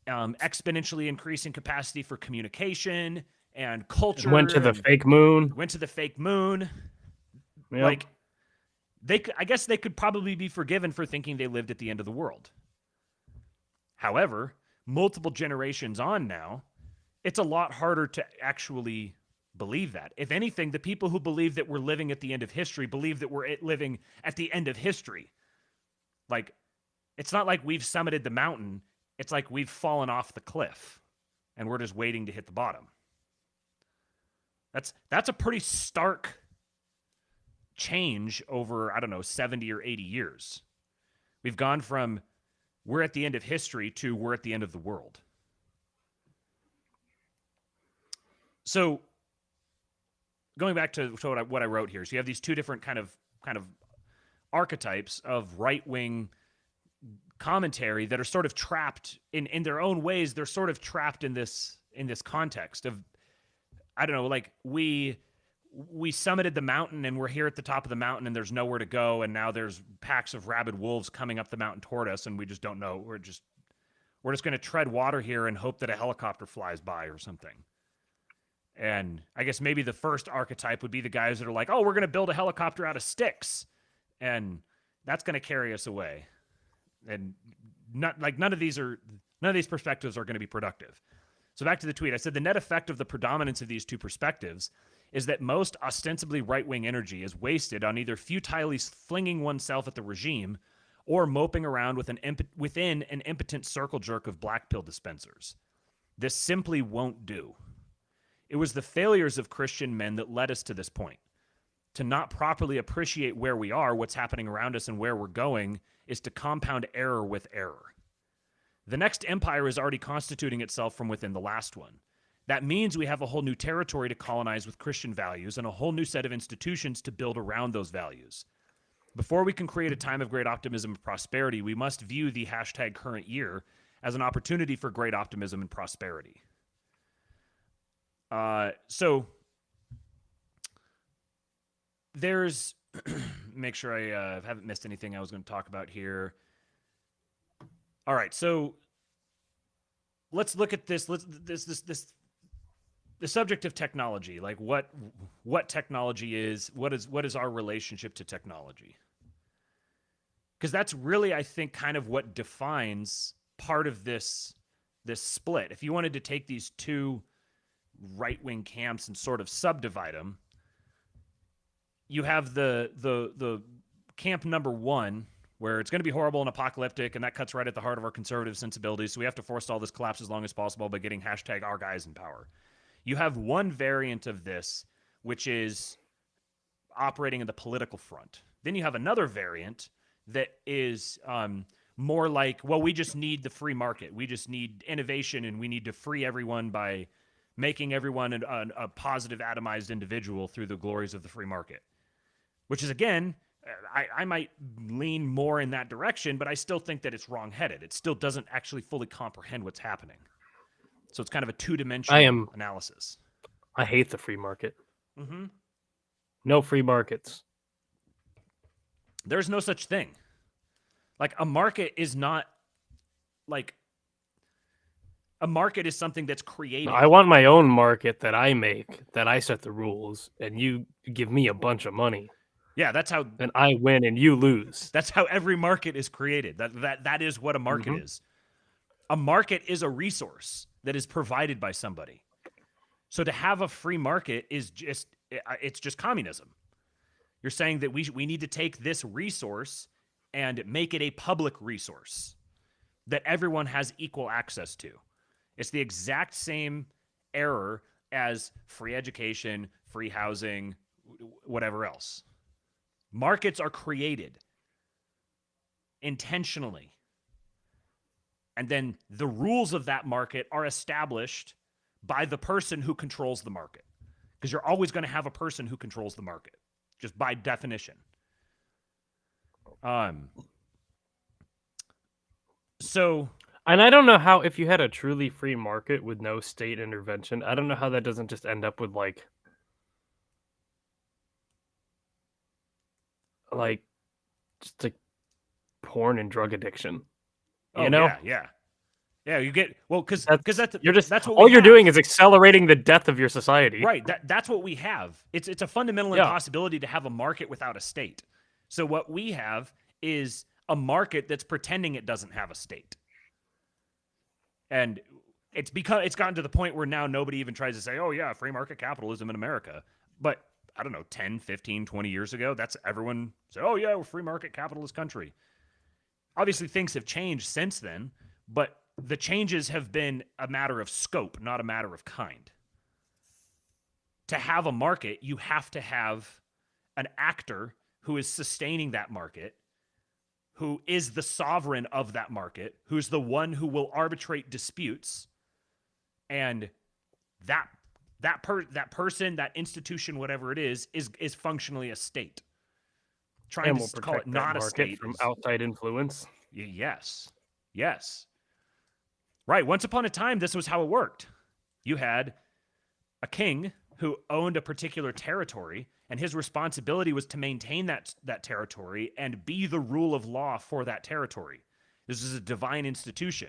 exponentially increasing capacity for communication and culture. Went to the fake moon. Yep. Like, I guess they could probably be forgiven for thinking they lived at the end of the world. However, multiple generations on now, it's a lot harder to actually believe that. If anything, the people who believe that we're living at the end of history believe that we're living at the end of history. Like, it's not like we've summited the mountain. It's like we've fallen off the cliff and we're just waiting to hit the bottom. That's a pretty stark change over, I don't know, 70 or 80 years. We've gone from we're at the end of history to we're at the end of the world. So going back to what I wrote here, so you have these two different kind of archetypes of right-wing commentary that are sort of trapped in their own ways. They're sort of trapped in this context of, I don't know, like we summited the mountain and we're here at the top of the mountain and there's nowhere to go, and now there's packs of rabid wolves coming up the mountain toward us and we just don't know. We're just going to tread water here and hope that a helicopter flies by or something. And I guess maybe the first archetype would be the guys that are like, oh, we're going to build a helicopter out of sticks, and that's going to carry us away. And none of these perspectives are going to be productive. So back to the tweet, I said the net effect of the predominance of these two perspectives is that most ostensibly right-wing energy is wasted on either futilely flinging oneself at the regime or moping around within an impotent circle jerk of black pill dispensers. This simply won't do. It was the failures of Christian men that led us to this point. To not properly appreciate where we are, what's happening around us, and where we're going is to compound error with error. The next empire is already constituting itself from within the last one. That means we have a whole new territory to colonize with Christian values and a whole new set of institutions to build around those values. Before we can create a time of great optimism and prosperity, we must view the #current year as an opportunity for great optimism and prosperity. So there's, make sure I haven't missed anything I was going to talk about here. All right, so let's look at this. The subject of technology, like what technology is, what is our relationship to technology? Because that's really, I think, kind of what defines part of this split. If you wanted to take these two right-wing camps and sort of subdivide them, you have the camp number one, where it's going to be horrible and apocalyptic, and that cuts right at the heart of our conservative sensibilities, so we have to forestall this collapse as long as possible by getting #our guys in power. You have one variant of this, which is operating in the political front. Then you have another variant that is more like, well, we just need the free market. We just need innovation, and we need to free everyone by making everyone a positive, atomized individual through the glories of the free market. Which is, again, I might lean more in that direction, but I still think that it's wrong-headed. It still doesn't actually fully comprehend what's happening. So it's kind of a two-dimensional analysis. I hate the free market. Mm-hmm. No free markets. There's no such thing. Like, a market is not, like, a market is something that's created. I want my own market that I make, that I set the rules, and you give me a bunch of money. Yeah, that's how. And I win and you lose. That's how every market is created. That is what a market is. A market is a resource that is provided by somebody. So to have a free market is just communism. You're saying that we need to take this resource and make it a public resource that everyone has equal access to. It's the exact same error as free education, free housing, whatever else. Markets are created intentionally. And then the rules of that market are established by the person who controls the market. Because you're always going to have a person who controls the market, just by definition. So... And I don't know how, if you had a truly free market with no state intervention, I don't know how that doesn't just end up with like just like porn and drug addiction. You know? Yeah. You get because that's what all you're doing is accelerating the death of your society. Right. That's what we have. It's a fundamental impossibility to have a market without a state. So what we have is a market that's pretending it doesn't have a state. And it's gotten to the point where now nobody even tries to say, oh yeah, free market capitalism in America. But I don't know, 10, 15, 20 years ago, that's everyone said, oh yeah, we're a free market capitalist country. Obviously things have changed since then, but the changes have been a matter of scope, not a matter of kind. To have a market, you have to have an actor who is sustaining that market, who is the sovereign of that market, who's the one who will arbitrate disputes, and that person, that institution, whatever it is functionally a state. Trying And we'll to call it protect that not a market state from is outside influence. yes, yes, right. Once upon a time, this was how it worked. You had a king who owned a particular territory, and his responsibility was to maintain that territory and be the rule of law for that territory. This is a divine institution.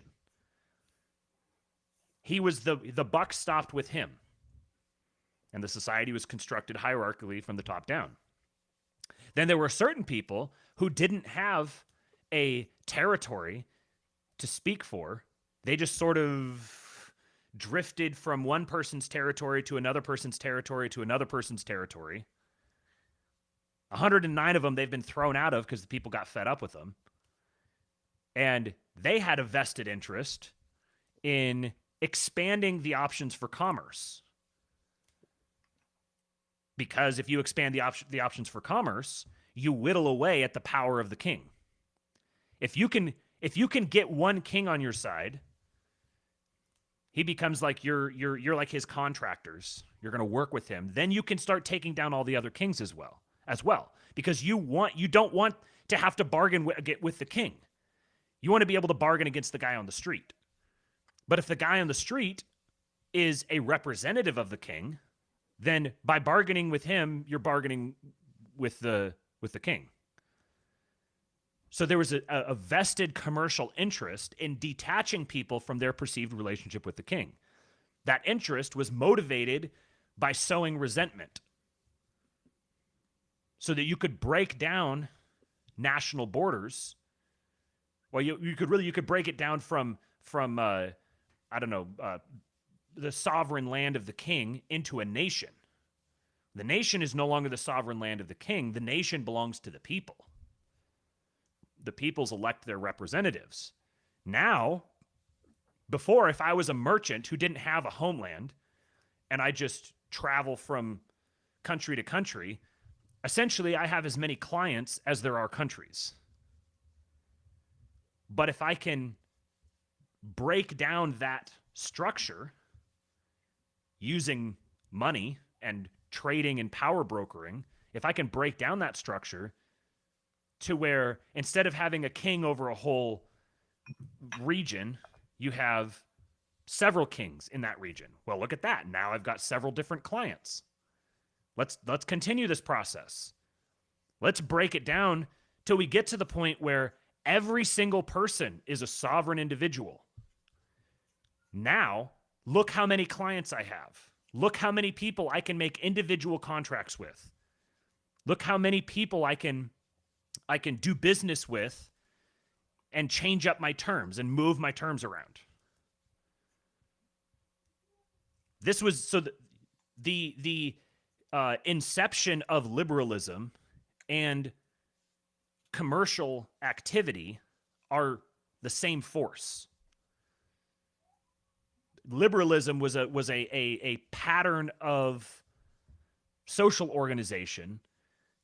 He was the buck stopped with him, and the society was constructed hierarchically from the top down. Then there were certain people who didn't have a territory to speak for. They just sort of drifted from one person's territory to another person's territory to another person's territory. 109 of them they've been thrown out of because the people got fed up with them. And they had a vested interest in expanding the options for commerce. Because if you expand the options for commerce, you whittle away at the power of the king. If you can get one king on your side, he becomes like you're like his contractors. You're going to work with him. Then you can start taking down all the other kings as well, because you don't want to have to bargain with the king. You want to be able to bargain against the guy on the street. But if the guy on the street is a representative of the king, then by bargaining with him, you're bargaining with the king. So there was a vested commercial interest in detaching people from their perceived relationship with the king. That interest was motivated by sowing resentment, so that you could break down national borders. Well, you could break it down from the sovereign land of the king into a nation. The nation is no longer the sovereign land of the king. The nation belongs to the people. The peoples elect their representatives. Now, before, if I was a merchant who didn't have a homeland and I just travel from country to country, essentially I have as many clients as there are countries. But if I can break down that structure using money and trading and power brokering, if I can break down that structure to where instead of having a king over a whole region, you have several kings in that region. Well, look at that. Now I've got several different clients. Let's continue this process. Let's break it down till we get to the point where every single person is a sovereign individual. Now, look how many clients I have. Look how many people I can make individual contracts with. Look how many people I can do business with and change up my terms and move my terms around. This was so the inception of liberalism and commercial activity are the same force. Liberalism was a pattern of social organization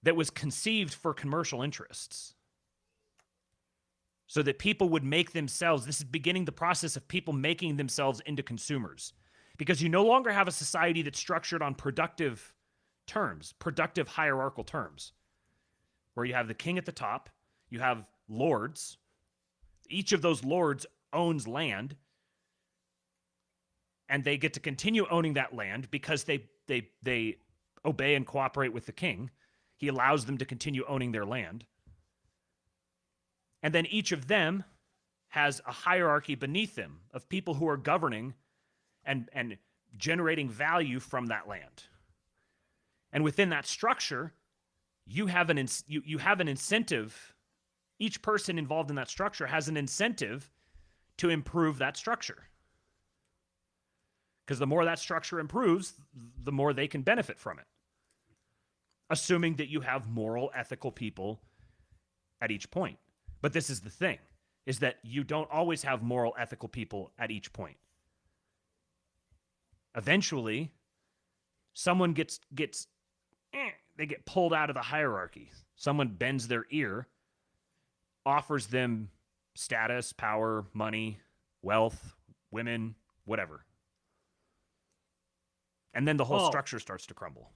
that was conceived for commercial interests, so that people would make themselves. This is beginning the process of people making themselves into consumers, because you no longer have a society that's structured on productive terms, productive hierarchical terms, where you have the king at the top, you have lords. Each of those lords owns land, and they get to continue owning that land because they obey and cooperate with the king. He allows them to continue owning their land. And then each of them has a hierarchy beneath them of people who are governing and generating value from that land. And within that structure, you have an incentive. Each person involved in that structure has an incentive to improve that structure. Because the more that structure improves, the more they can benefit from it. Assuming that you have moral, ethical people at each point. But this is the thing, is that you don't always have moral, ethical people at each point. Eventually, someone they get pulled out of the hierarchy. Someone bends their ear, offers them status, power, money, wealth, women, whatever. And then the whole structure starts to crumble.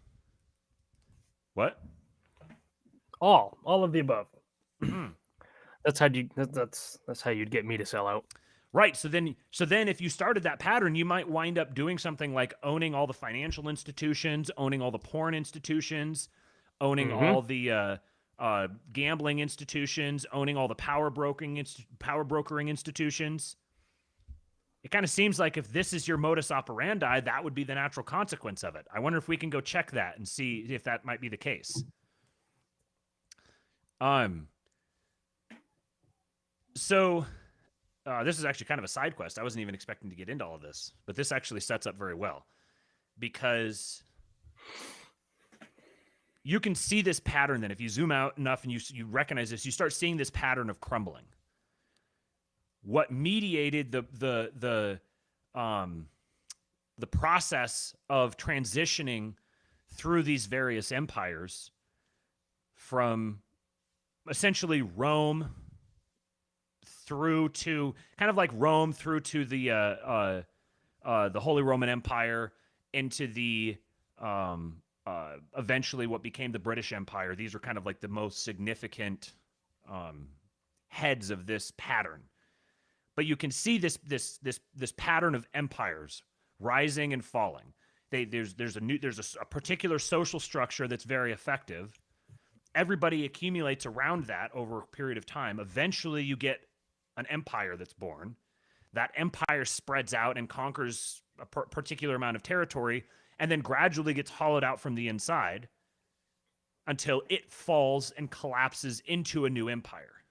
What? All of the above. That's how you'd get me to sell out. Right. So then if you started that pattern, you might wind up doing something like owning all the financial institutions, owning all the porn institutions, owning all the gambling institutions, owning all the power brokering institutions. It kind of seems like if this is your modus operandi, that would be the natural consequence of it. I wonder if we can go check that and see if that might be the case. So this is actually kind of a side quest. I wasn't even expecting to get into all of this, but this actually sets up very well because you can see this pattern. Then if you zoom out enough and you recognize this, you start seeing this pattern of crumbling. What mediated the process of transitioning through these various empires from essentially Rome through to kind of like Rome through to the Holy Roman Empire into the eventually what became the British Empire. These are kind of like the most significant heads of this pattern. But you can see this pattern of empires rising and falling. There's a particular social structure that's very effective. Everybody accumulates around that over a period of time. Eventually, you get an empire that's born. That empire spreads out and conquers a particular amount of territory, and then gradually gets hollowed out from the inside until it falls and collapses into a new empire.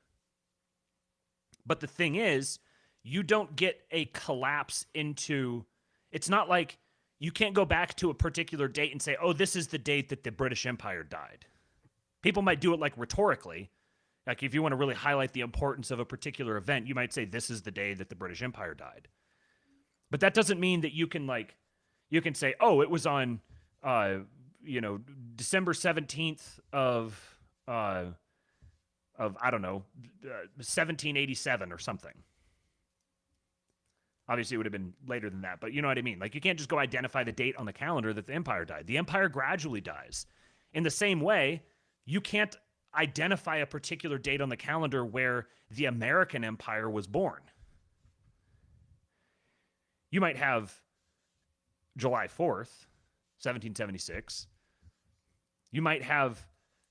But the thing is, you don't get a collapse into... It's not like you can't go back to a particular date and say, oh, this is the date that the British Empire died. People might do it like rhetorically. Like if you want to really highlight the importance of a particular event, you might say this is the day that the British Empire died. But that doesn't mean that you can say, oh, it was on December 17th of I don't know, 1787 or something. Obviously, it would have been later than that, but you know what I mean? Like, you can't just go identify the date on the calendar that the empire died. The empire gradually dies. In the same way, you can't identify a particular date on the calendar where the American empire was born. You might have July 4th, 1776. You might have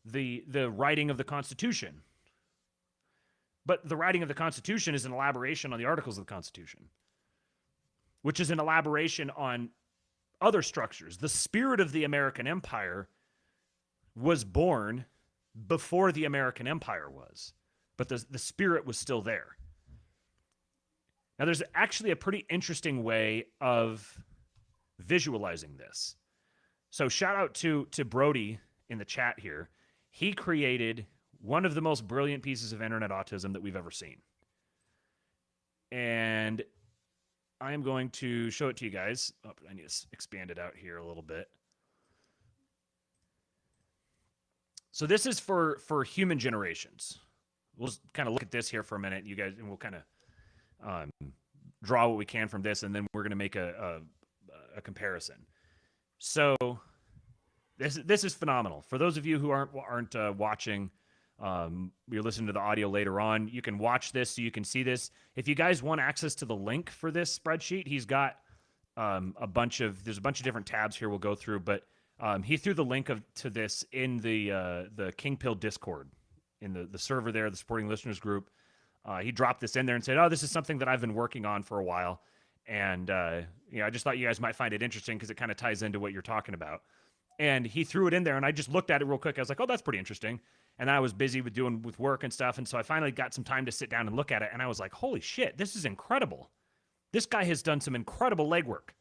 the writing of the Constitution. But the writing of the Constitution is an elaboration on the Articles of the Constitution, which is an elaboration on other structures. The spirit of the American Empire was born before the American Empire was, but the spirit was still there. Now, there's actually a pretty interesting way of visualizing this. So shout out to Brody in the chat here. He created one of the most brilliant pieces of internet autism that we've ever seen. And I am going to show it to you guys. Oh, I need to expand it out here a little bit. So this is for human generations. We'll just kind of look at this here for a minute, you guys, and we'll kind of draw what we can from this, and then we're going to make a comparison. So this is phenomenal. For those of you who aren't watching, you're listening to the audio later on, you can watch this so you can see this. If you guys want access to the link for this spreadsheet, he's got there's a bunch of different tabs here we'll go through, but he threw the link to this in the King Pill Discord, in the server there, the supporting listeners group. He dropped this in there and said, oh, this is something that I've been working on for a while. And I just thought you guys might find it interesting because it kind of ties into what you're talking about. And he threw it in there, and I just looked at it real quick. I was like, oh, that's pretty interesting. And then I was busy with work and stuff, and so I finally got some time to sit down and look at it, and I was like, holy shit, this is incredible. This guy has done some incredible legwork.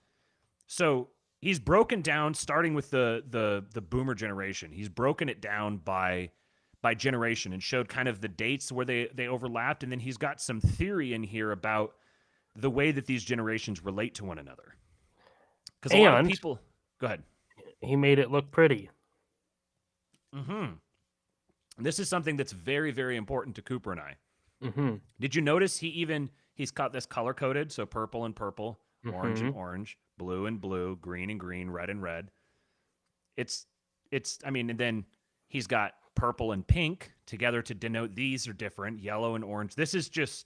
So he's broken down, starting with the boomer generation. He's broken it down by generation and showed kind of the dates where they overlapped, and then he's got some theory in here about the way that these generations relate to one another. Because a lot of people... Go ahead. He made it look pretty. Mm-hmm. This is something that's very, very important to Cooper and I. Mm-hmm. Did you notice he's got this color coded? So purple and purple, orange and Mm-hmm. orange, blue and blue, green and green, red and red. It's I mean, and then he's got purple and pink together to denote these are different, yellow and orange. This is like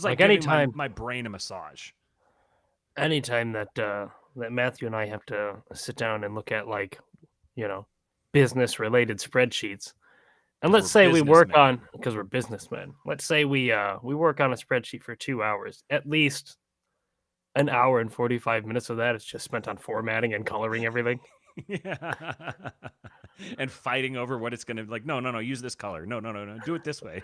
Like giving anytime, my brain a massage. anytime that Matthew and I have to sit down and look at like, you know, business related spreadsheets. And Because let's we're say we work businessmen. on because we're businessmen. Let's say we work on a spreadsheet for 2 hours. At least an hour and 45 minutes of that is just spent on formatting and coloring everything. Yeah. And fighting over what it's going to like. No, no, no. Use this color. No, no, no, no. Do it this way.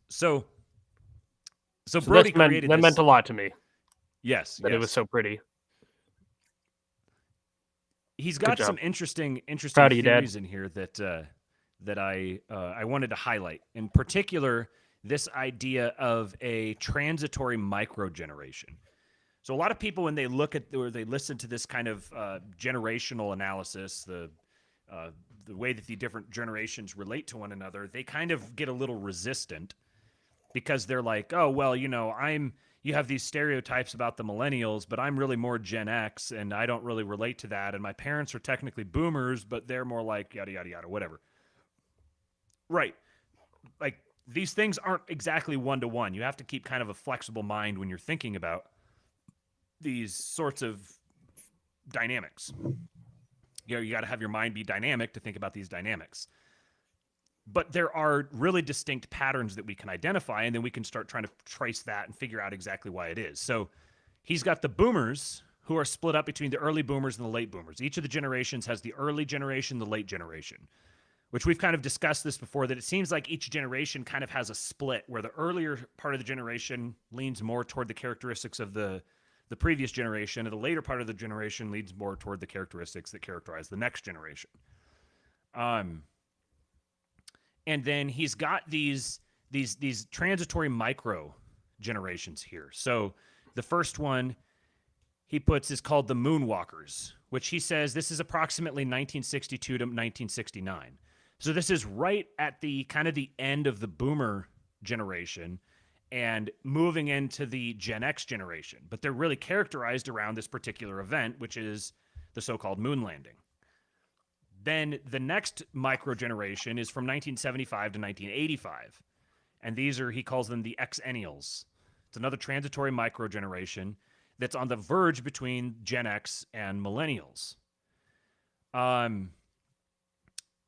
so, so So Brody created that meant this. a lot to me Yes, that it was yes. so pretty. He's Good got job. some interesting Proud of you, Dad. theories in here that I wanted to highlight. In particular, this idea of a transitory microgeneration. So a lot of people, when they look at or they listen to this kind of generational analysis, the way that the different generations relate to one another, they kind of get a little resistant because they're like, oh well, you have these stereotypes about the millennials, but I'm really more Gen X and I don't really relate to that. And my parents are technically boomers, but they're more like yada yada yada, whatever. Right. Like these things aren't exactly one to one. You have to keep kind of a flexible mind when you're thinking about these sorts of dynamics. You got to have your mind be dynamic to think about these dynamics. But there are really distinct patterns that we can identify, and then we can start trying to trace that and figure out exactly why it is. So he's got the boomers who are split up between the early boomers and the late boomers. Each of the generations has the early generation, the late generation, which we've kind of discussed this before, that it seems like each generation kind of has a split where the earlier part of the generation leans more toward the characteristics of the previous generation, and the later part of the generation leads more toward the characteristics that characterize the next generation. And then he's got these transitory micro generations here. So the first one he puts is called the Moonwalkers, which he says this is approximately 1962 to 1969. So this is right at the kind of the end of the boomer generation and moving into the Gen X generation. But they're really characterized around this particular event, which is the so-called moon landing. Then the next micro generation is from 1975 to 1985. And these are, he calls them the Xennials. It's another transitory micro generation that's on the verge between Gen X and millennials.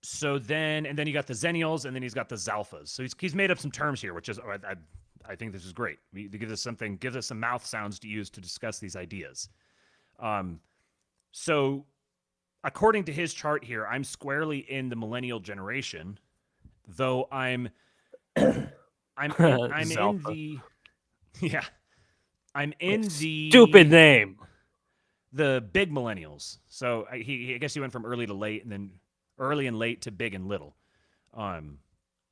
So then, and then you got the Zennials, and then he's got the Zalphas. So he's made up some terms here, which is, I think this is great. It gives us some mouth sounds to use to discuss these ideas. So according to his chart here, I'm squarely in the millennial generation, though I'm in the yeah. I'm in Stupid name. The big millennials. So I guess he went from early to late, and then early and late to big and little,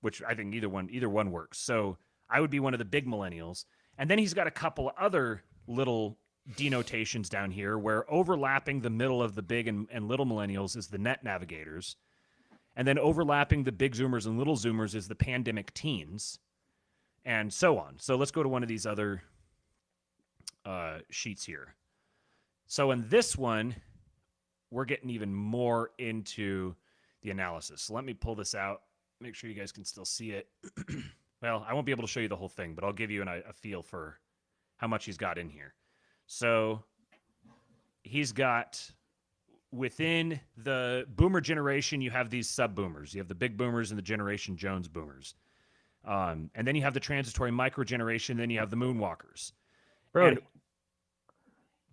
which I think either one works. So I would be one of the big millennials, and then he's got a couple other little denotations down here where overlapping the middle of the big and little millennials is the net navigators, and then overlapping the big zoomers and little zoomers is the pandemic teens, and so on. So let's go to one of these other sheets here. So in this one, we're getting even more into the analysis. So let me pull this out, make sure you guys can still see it. Well, I won't be able to show you the whole thing, but I'll give you a feel for how much he's got in here. So he's got, within the boomer generation, you have these sub-boomers. You have the big boomers and the Generation Jones boomers. And then you have the transitory micro-generation, then you have the moonwalkers. Brody,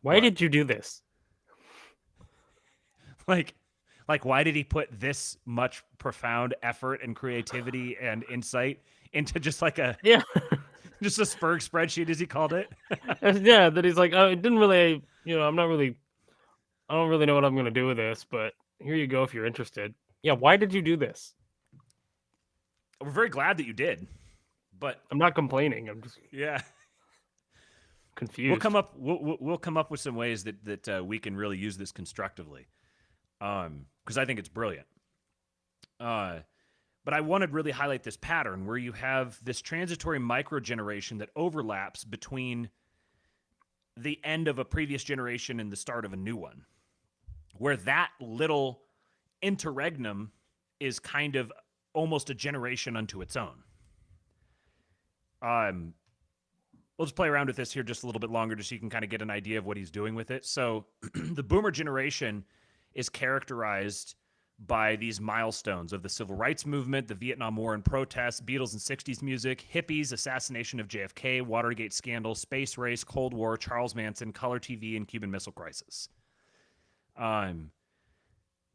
why did you do this? Like, why did he put this much profound effort and creativity and insight into just like a just a Spurg spreadsheet, as he called it? Yeah, that he's like, it didn't really, I don't really know what I'm gonna do with this, but here you go if you're interested. Yeah, why did you do this? We're very glad that you did, but I'm not complaining. I'm just confused. We'll come up with some ways that we can really use this constructively. because I think it's brilliant. But I want to really highlight this pattern where you have this transitory microgeneration that overlaps between the end of a previous generation and the start of a new one, where that little interregnum is kind of almost a generation unto its own. We'll just play around with this here just a little bit longer just so you can kind of get an idea of what he's doing with it. So the boomer generation is characterized by these milestones of the civil rights movement, the Vietnam War and protests, Beatles and 60s music, hippies, assassination of JFK, Watergate scandal, space race, Cold War, Charles Manson, color TV, and Cuban Missile Crisis. So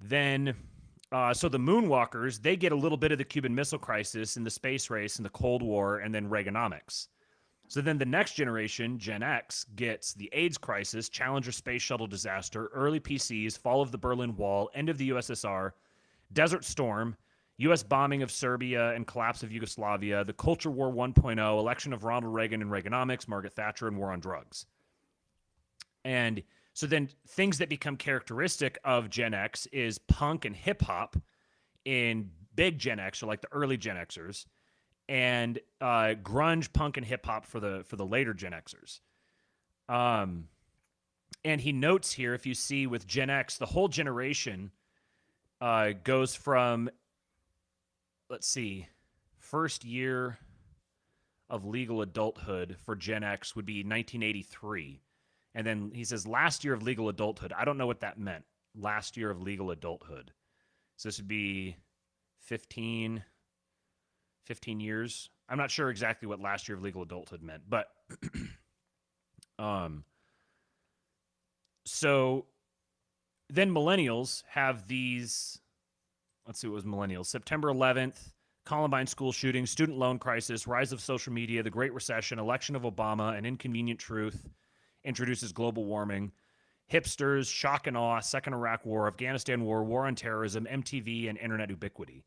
the Moonwalkers, they get a little bit of the Cuban Missile Crisis and the space race and the Cold War and then Reaganomics. So then the next generation, Gen X, gets the AIDS crisis, Challenger space shuttle disaster, early PCs, fall of the Berlin Wall, end of the USSR, Desert Storm, U.S. bombing of Serbia and collapse of Yugoslavia, the Culture War 1.0, election of Ronald Reagan and Reaganomics, Margaret Thatcher, and war on drugs. And so then things that become characteristic of Gen X is punk and hip hop in big Gen X, or like the early Gen Xers, and grunge, punk, and hip hop for the later Gen Xers. And he notes here, if you see with Gen X, the whole generation goes from, let's see, first year of legal adulthood for Gen X would be 1983. And then he says last year of legal adulthood. I don't know what that meant. Last year of legal adulthood. So this would be 15 years. I'm not sure exactly what last year of legal adulthood meant, but so then millennials have these, let's see what was millennials. September 11th, Columbine school shooting, student loan crisis, rise of social media, the Great Recession, election of Obama, an inconvenient truth, introduces global warming, hipsters, shock and awe, second Iraq war, Afghanistan war, war on terrorism, MTV, and internet ubiquity.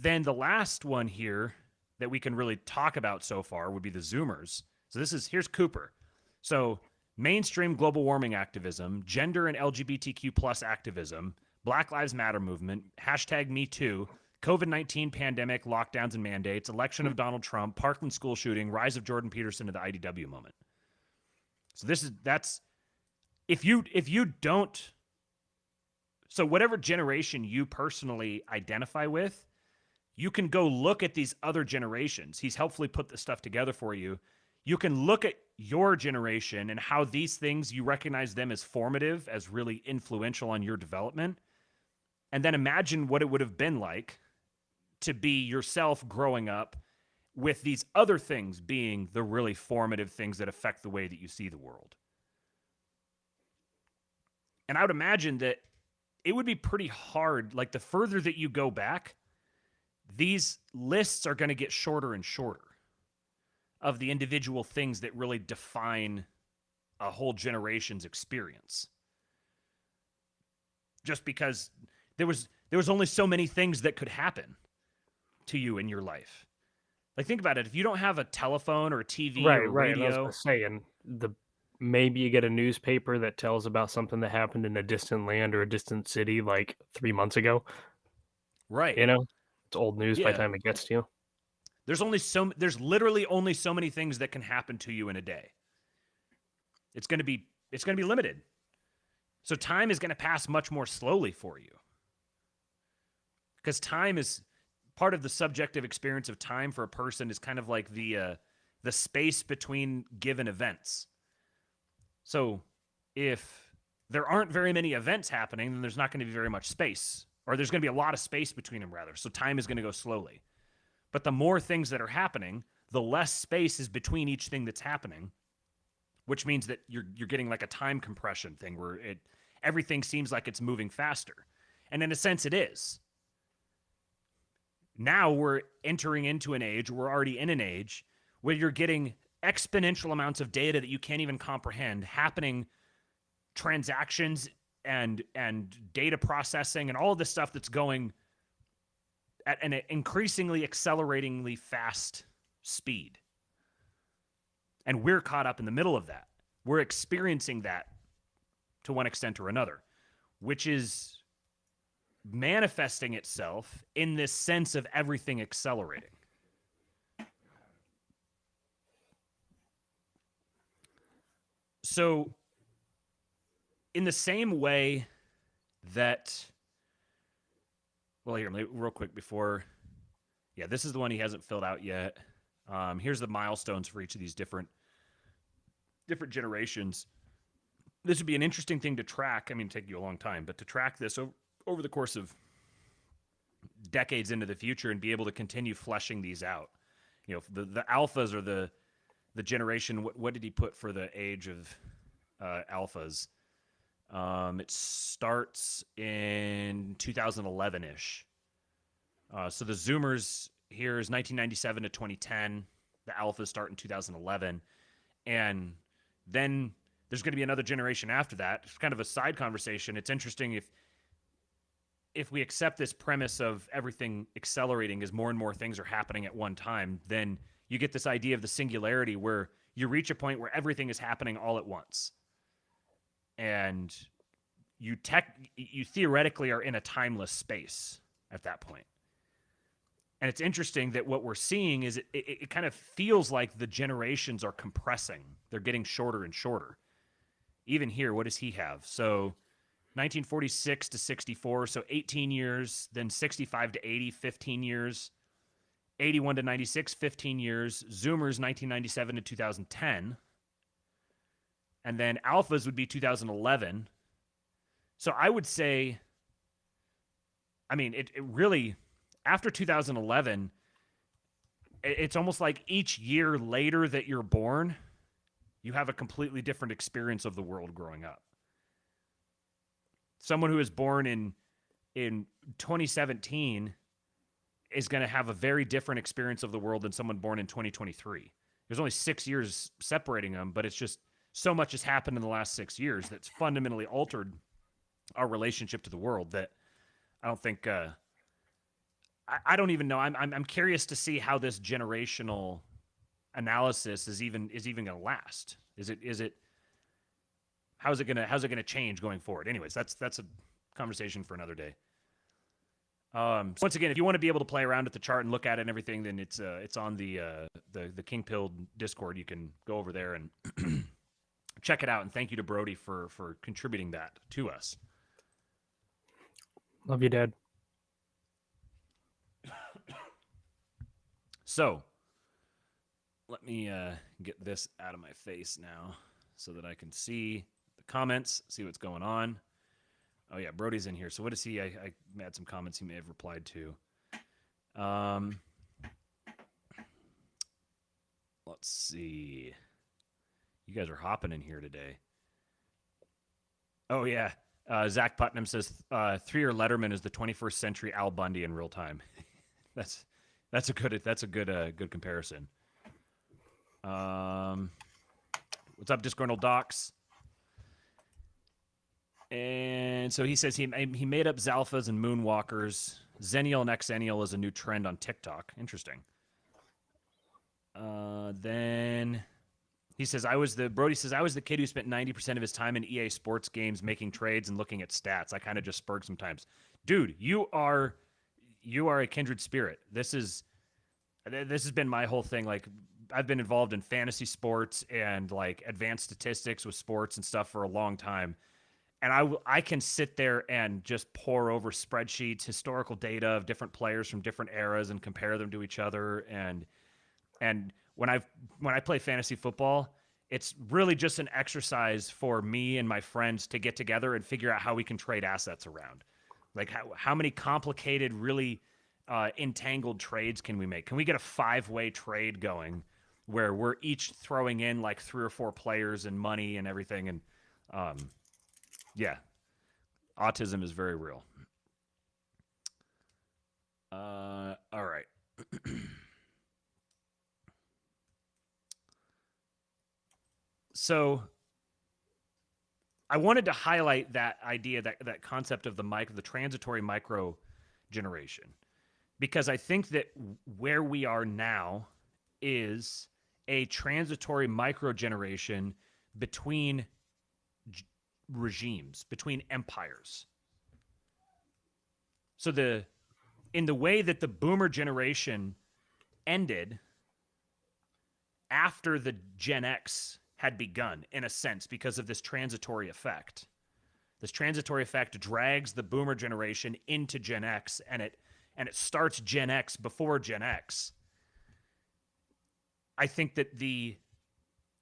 Then the last one here that we can really talk about so far would be the Zoomers. So here's Cooper. So mainstream global warming activism, gender and LGBTQ plus activism, Black Lives Matter movement, hashtag Me Too, COVID-19 pandemic, lockdowns and mandates, election of Donald Trump, Parkland school shooting, rise of Jordan Peterson to the IDW moment. So that's if you don't, so whatever generation you personally identify with, you can go look at these other generations. He's helpfully put this stuff together for you. You can look at your generation and how these things, you recognize them as formative, as really influential on your development. And then imagine what it would have been like to be yourself growing up with these other things being the really formative things that affect the way that you see the world. And I would imagine that it would be pretty hard, like the further that you go back, these lists are going to get shorter and shorter of the individual things that really define a whole generation's experience. Just because there was only so many things that could happen to you in your life. Like, think about it. If you don't have a telephone or a TV or radio, I was gonna say, and maybe you get a newspaper that tells about something that happened in a distant land or a distant city like 3 months ago. right? You know, it's old news by the Yeah. time it gets to you. There's literally only so many things that can happen to you in a day. It's going to be limited. So time is going to pass much more slowly for you. Because time is part of the subjective experience of time for a person is kind of like the space between given events. So if there aren't very many events happening, then there's not going to be very much space, or there's going to be a lot of space between them rather. So time is going to go slowly. But the more things that are happening, the less space is between each thing that's happening, which means that you're getting like a time compression thing where everything seems like it's moving faster. And in a sense it is. Now we're entering into an age, we're already in an age where you're getting exponential amounts of data that you can't even comprehend happening, transactions and data processing and all of this stuff that's going at an increasingly acceleratingly fast speed. And we're caught up in the middle of that. We're experiencing that to one extent or another. which is manifesting itself in this sense of everything accelerating. So, in the same way that, well, here, real quick before, yeah, this is the one he hasn't filled out yet. Here's the milestones for each of these different generations. This would be an interesting thing to track. I mean, it'd take you a long time, but to track this over the course of decades into the future and be able to continue fleshing these out. You know, the alphas or the generation. What did he put for the age of alphas? It starts in 2011 ish. So the Zoomers here is 1997 to 2010. The alphas start in 2011, and then there's going to be another generation after that. It's kind of a side conversation. It's interesting if we accept this premise of everything accelerating as more and more things are happening at one time, then you get this idea of the singularity where you reach a point where everything is happening all at once. And you theoretically are in a timeless space at that point. And it's interesting that what we're seeing is it kind of feels like the generations are compressing. They're getting shorter and shorter. Even here, what does he have? So 1946 to 64, so 18 years. Then 65 to 80, 15 years. 81 to 96, 15 years. Zoomers, 1997 to 2010. And then alphas would be 2011. So I would say, I mean, it really, after 2011, it's almost like each year later that you're born, you have a completely different experience of the world growing up. Someone who is born in 2017 is going to have a very different experience of the world than someone born in 2023. There's only 6 years separating them, but it's just so much has happened in the last 6 years that's fundamentally altered our relationship to the world that I don't think I don't even know. I'm curious to see how this generational analysis is even going to last. Is it how's it gonna change going forward? Anyways, that's a conversation for another day. Once again, if you want to be able to play around with the chart and look at it and everything, then it's on the King Pill Discord. You can go over there and check it out. And thank you to Brody for contributing that to us. Love you, Dad. So, let me get this out of my face now so that I can see the comments, see what's going on. Oh, yeah, Brody's in here. So what is he? I had some comments he may have replied to. Let's see. You guys are hopping in here today. Oh, yeah. Zach Putnam says 3-year Letterman is the 21st century Al Bundy in real time. That's a good comparison. What's up, Disgruntled Docs? And so he says he made up Zalphas and Moonwalkers. Zennial and Xennial is a new trend on TikTok. Interesting. Then he says Brody says I was the kid who spent 90% of his time in EA Sports games making trades and looking at stats. I kind of just spurred sometimes. Dude, you are a kindred spirit. This has been my whole thing. Like, I've been involved in fantasy sports and like advanced statistics with sports and stuff for a long time. And I can sit there and just pour over spreadsheets, historical data of different players from different eras and compare them to each other. And when I play fantasy football, it's really just an exercise for me and my friends to get together and figure out how we can trade assets around. Like how many complicated, really entangled trades can we make? Can we get a 5-way trade going where we're each throwing in like 3 or 4 players and money and everything? And yeah, autism is very real. All right. So I wanted to highlight that idea, that concept of the transitory micro generation, because I think that where we are now is a transitory micro generation between regimes, between empires. So in the way that the boomer generation ended after the Gen X had begun, in a sense, because of this transitory effect. This transitory effect drags the boomer generation into Gen X, and it starts Gen X before Gen X. I think that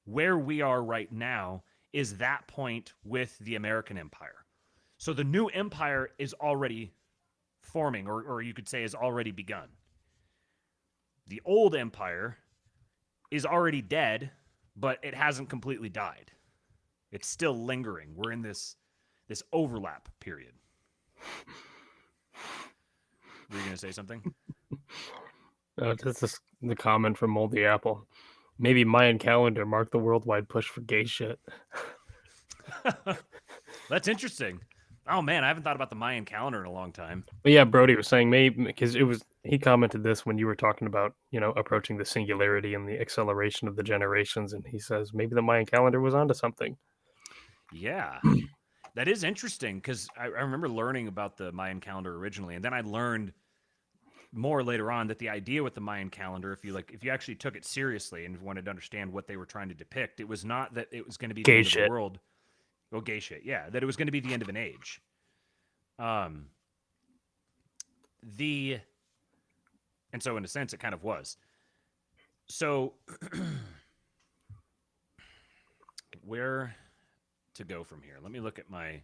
where we are right now is that point with the American empire. So the new empire is already forming, or you could say has already begun. The old empire is already dead, but it hasn't completely died. It's still lingering. We're in this overlap period. Were you going to say something? This is the comment from Moldy Apple. Maybe Mayan calendar marked the worldwide push for gay shit. That's interesting. Oh man, I haven't thought about the Mayan calendar in a long time. But yeah, Brody was saying maybe because he commented this when you were talking about approaching the singularity and the acceleration of the generations, and he says maybe the Mayan calendar was onto something. Yeah, that is interesting because I remember learning about the Mayan calendar originally, and then I learned more later on that the idea with the Mayan calendar, if you actually took it seriously and wanted to understand what they were trying to depict, it was not that it was going to be the end of the world. Well, gay shit, yeah, that it was going to be the end of an age. And so in a sense, it kind of was. So where to go from here? Let me look at my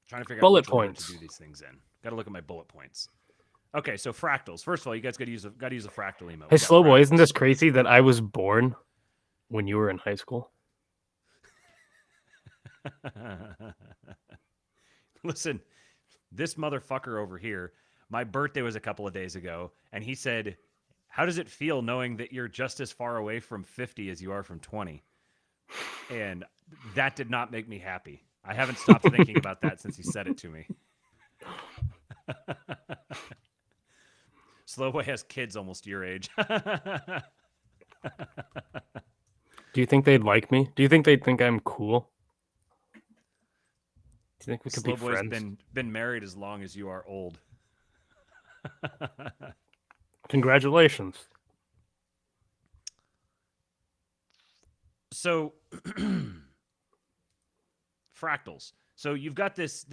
trying to figure out which order to do these things in. Got to look at my bullet points. Okay, so fractals. First of all, you guys got to use a fractal emote. Hey, slow boy, isn't this crazy that I was born when you were in high school? Listen, this motherfucker over here, my birthday was a couple of days ago, and he said, how does it feel knowing that you're just as far away from 50 as you are from 20? And that did not make me happy. I haven't stopped thinking about that since he said it to me. Slowboy has kids almost your age. Do you think they'd like me? Do you think they'd think I'm cool? Do you think we could be friends? Slowboy's been married as long as you are old. Congratulations. So fractals. So you've got this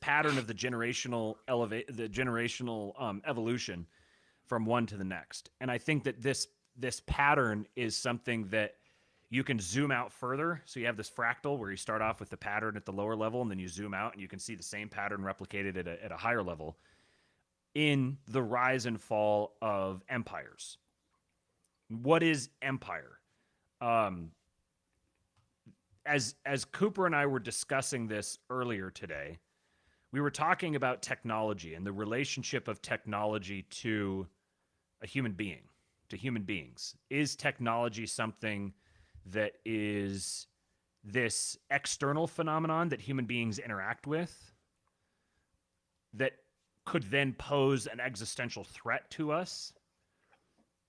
pattern of the generational evolution from one to the next, and I think that this pattern is something that you can zoom out further. So you have this fractal where you start off with the pattern at the lower level, and then you zoom out, and you can see the same pattern replicated at a higher level in the rise and fall of empires. What is empire? As Cooper and I were discussing this earlier today, we were talking about technology and the relationship of technology to a human being, to human beings. Is technology something that is this external phenomenon that human beings interact with that could then pose an existential threat to us?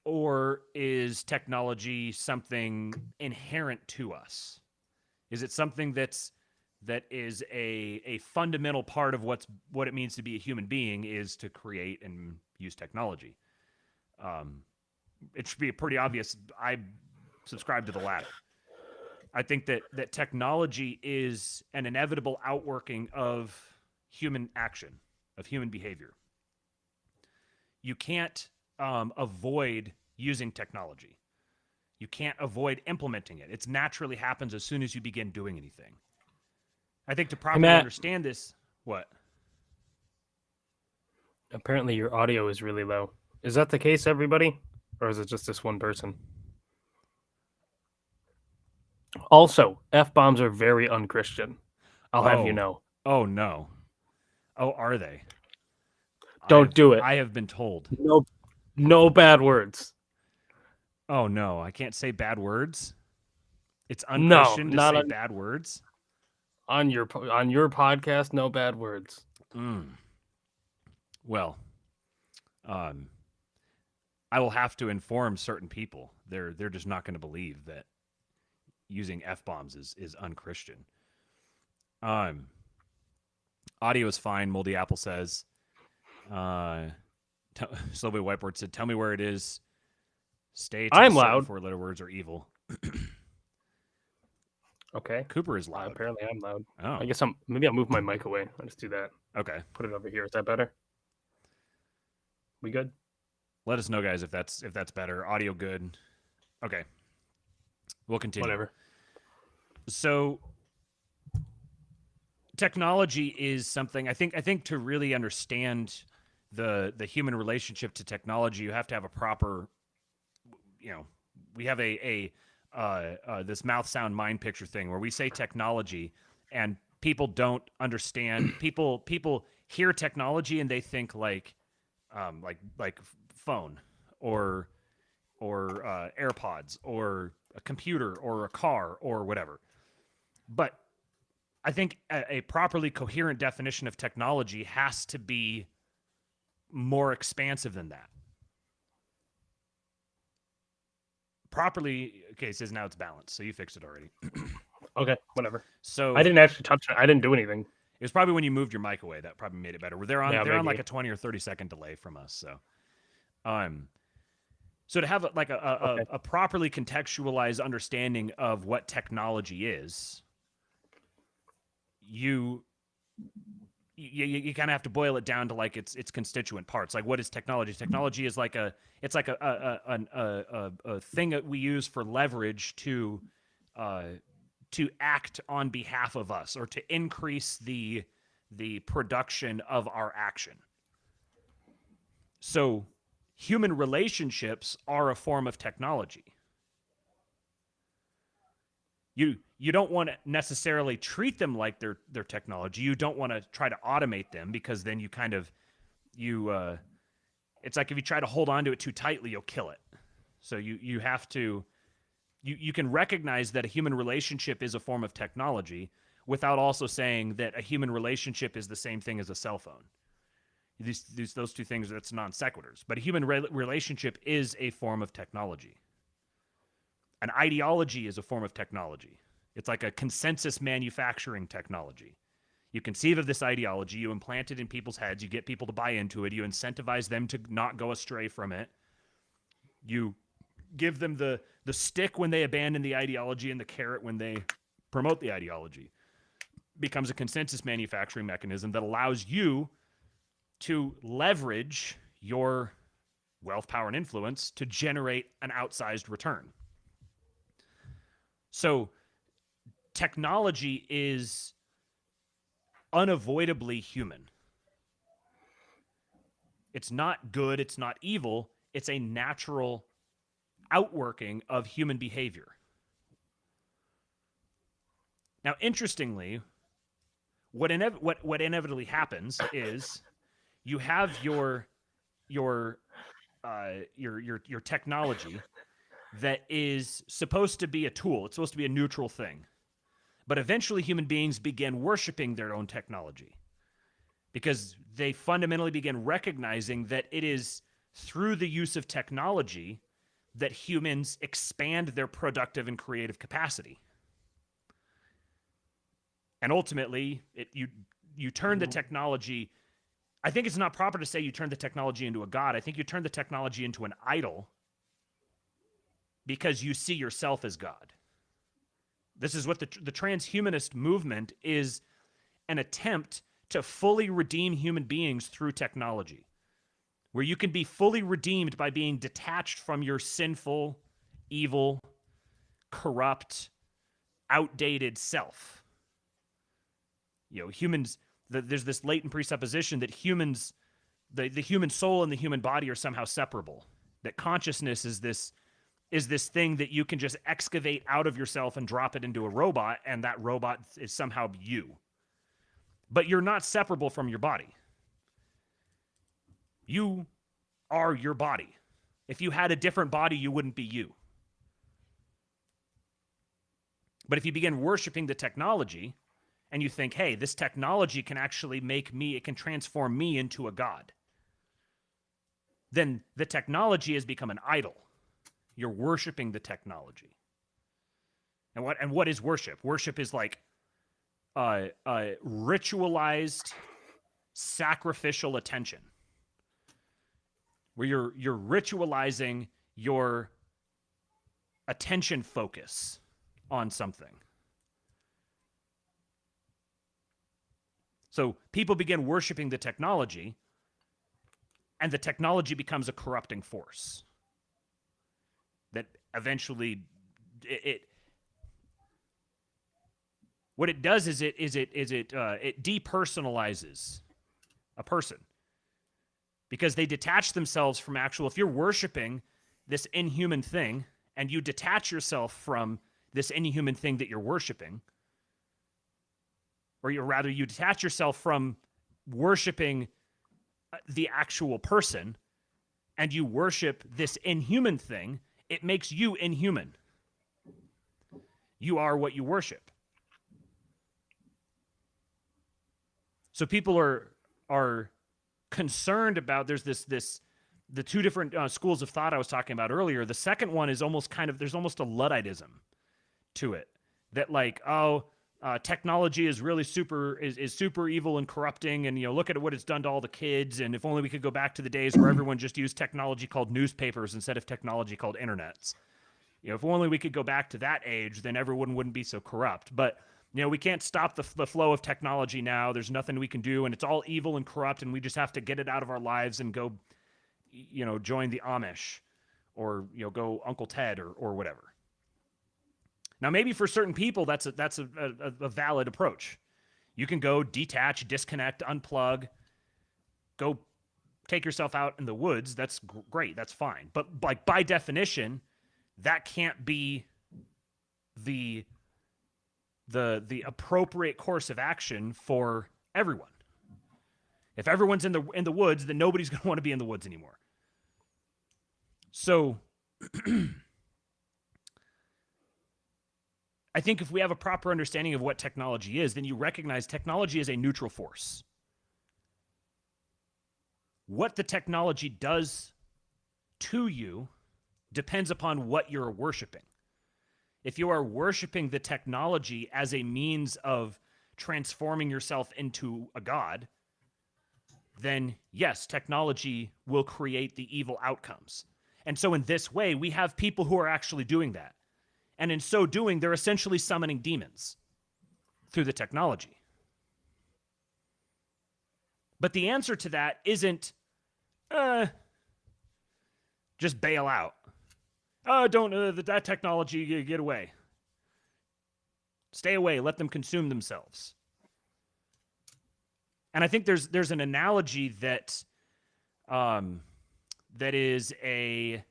Or is technology something inherent to us? Is it something that is a fundamental part of what it means to be a human being is to create and use technology? It should be pretty obvious. I subscribe to the latter. I think that technology is an inevitable outworking of human action, of human behavior. You can't avoid using technology. You can't avoid implementing it. It naturally happens as soon as you begin doing anything. I think to properly understand this, what? Apparently your audio is really low. Is that the case, everybody? Or is it just this one person? Also, F-bombs are very unchristian. I'll have you know. Oh, no. Oh, are they? Don't do it. I have been told. No bad words. Oh, no. I can't say bad words? It's unchristian to say bad words? On your podcast, no bad words. Well, I will have to inform certain people. They're just not going to believe that using F-bombs is unchristian. Audio is fine. Moldy Apple says. Slowly Whiteboard said, "Tell me where it is. Stay to I'm the certain loud. four-letter words are evil." Okay. Cooper is loud. Apparently, I'm loud. Oh, I guess maybe I'll move my mic away. I'll just do that. okay. Put it over here. Is that better? We good? Let us know, guys, if that's better. Audio good. Okay. We'll continue. Whatever. So technology is something I think to really understand the human relationship to technology, you have to have a proper, we have this mouth sound mind picture thing where we say technology and people don't understand. People hear technology and they think like phone or AirPods or a computer or a car or whatever. But I think a properly coherent definition of technology has to be more expansive than that. Properly, okay, it says now it's balanced, so you fixed it already. Okay, whatever. So I didn't actually touch it. I didn't do anything. It was probably when you moved your mic away that probably made it better. They're on maybe. like a 20 or 30 second delay from us, so so to have Okay. a properly contextualized understanding of what technology is, you kind of have to boil it down to like its constituent parts. Like, what is technology? Technology is like a thing that we use for leverage to act on behalf of us or to increase the production of our action. So human relationships are a form of technology. You don't want to necessarily treat them like they're technology. You don't want to try to automate them, because then you kind of it's like if you try to hold on to it too tightly, you'll kill it. So you have to you can recognize that a human relationship is a form of technology without also saying that a human relationship is the same thing as a cell phone. Those two things, that's non sequiturs. But a human relationship is a form of technology. An ideology is a form of technology. It's like a consensus manufacturing technology. You conceive of this ideology, you implant it in people's heads, you get people to buy into it, you incentivize them to not go astray from it. You give them the stick when they abandon the ideology and the carrot when they promote the ideology. It becomes a consensus manufacturing mechanism that allows you to leverage your wealth, power, and influence to generate an outsized return. So technology is unavoidably human. It's not good, it's not evil, it's a natural outworking of human behavior. Now, interestingly, what inevitably happens is you have your technology that is supposed to be a tool. It's supposed to be a neutral thing. But eventually human beings begin worshiping their own technology because they fundamentally begin recognizing that it is through the use of technology that humans expand their productive and creative capacity. And ultimately, you turn the technology. I think it's not proper to say you turn the technology into a god. I think you turn the technology into an idol because you see yourself as God. This is what the transhumanist movement is, an attempt to fully redeem human beings through technology, where you can be fully redeemed by being detached from your sinful, evil, corrupt, outdated self. Humans, there's this latent presupposition that humans, the human soul and the human body are somehow separable, that consciousness is this thing that you can just excavate out of yourself and drop it into a robot, and that robot is somehow you. But you're not separable from your body. You are your body. If you had a different body, you wouldn't be you. But if you begin worshiping the technology and you think, hey, this technology can actually make me, it can transform me into a god, then the technology has become an idol. You're worshiping the technology. And what is worship? Worship is like ritualized sacrificial attention, where you're ritualizing your attention focus on something. So people begin worshiping the technology, and the technology becomes a corrupting force that eventually it what it does is it depersonalizes a person, because they detach themselves from actual. If you're worshiping this inhuman thing and you detach yourself from this inhuman thing that you're worshiping, or you detach yourself from worshiping the actual person and you worship this inhuman thing, it makes you inhuman. You are what you worship. So people are concerned about, there's the two different schools of thought I was talking about earlier. The second one is almost there's almost a Ludditism to it, that like, technology is really super evil and corrupting, and look at what it's done to all the kids, and if only we could go back to the days where everyone just used technology called newspapers instead of technology called internets. If only we could go back to that age, then everyone wouldn't be so corrupt. But we can't stop the flow of technology now. There's nothing we can do, and it's all evil and corrupt, and we just have to get it out of our lives and go, join the Amish, or go Uncle Ted or whatever. Now, maybe for certain people, that's a valid approach. You can go detach, disconnect, unplug, go take yourself out in the woods. That's great. That's fine. But like by definition, that can't be the appropriate course of action for everyone. If everyone's in the woods, then nobody's going to want to be in the woods anymore. So I think if we have a proper understanding of what technology is, then you recognize technology is a neutral force. What the technology does to you depends upon what you're worshiping. If you are worshiping the technology as a means of transforming yourself into a god, then yes, technology will create the evil outcomes. And so in this way, we have people who are actually doing that. And in so doing, they're essentially summoning demons through the technology. But the answer to that isn't just bail out. Oh, don't that technology, get away. Stay away, let them consume themselves. And I think there's an analogy that that is an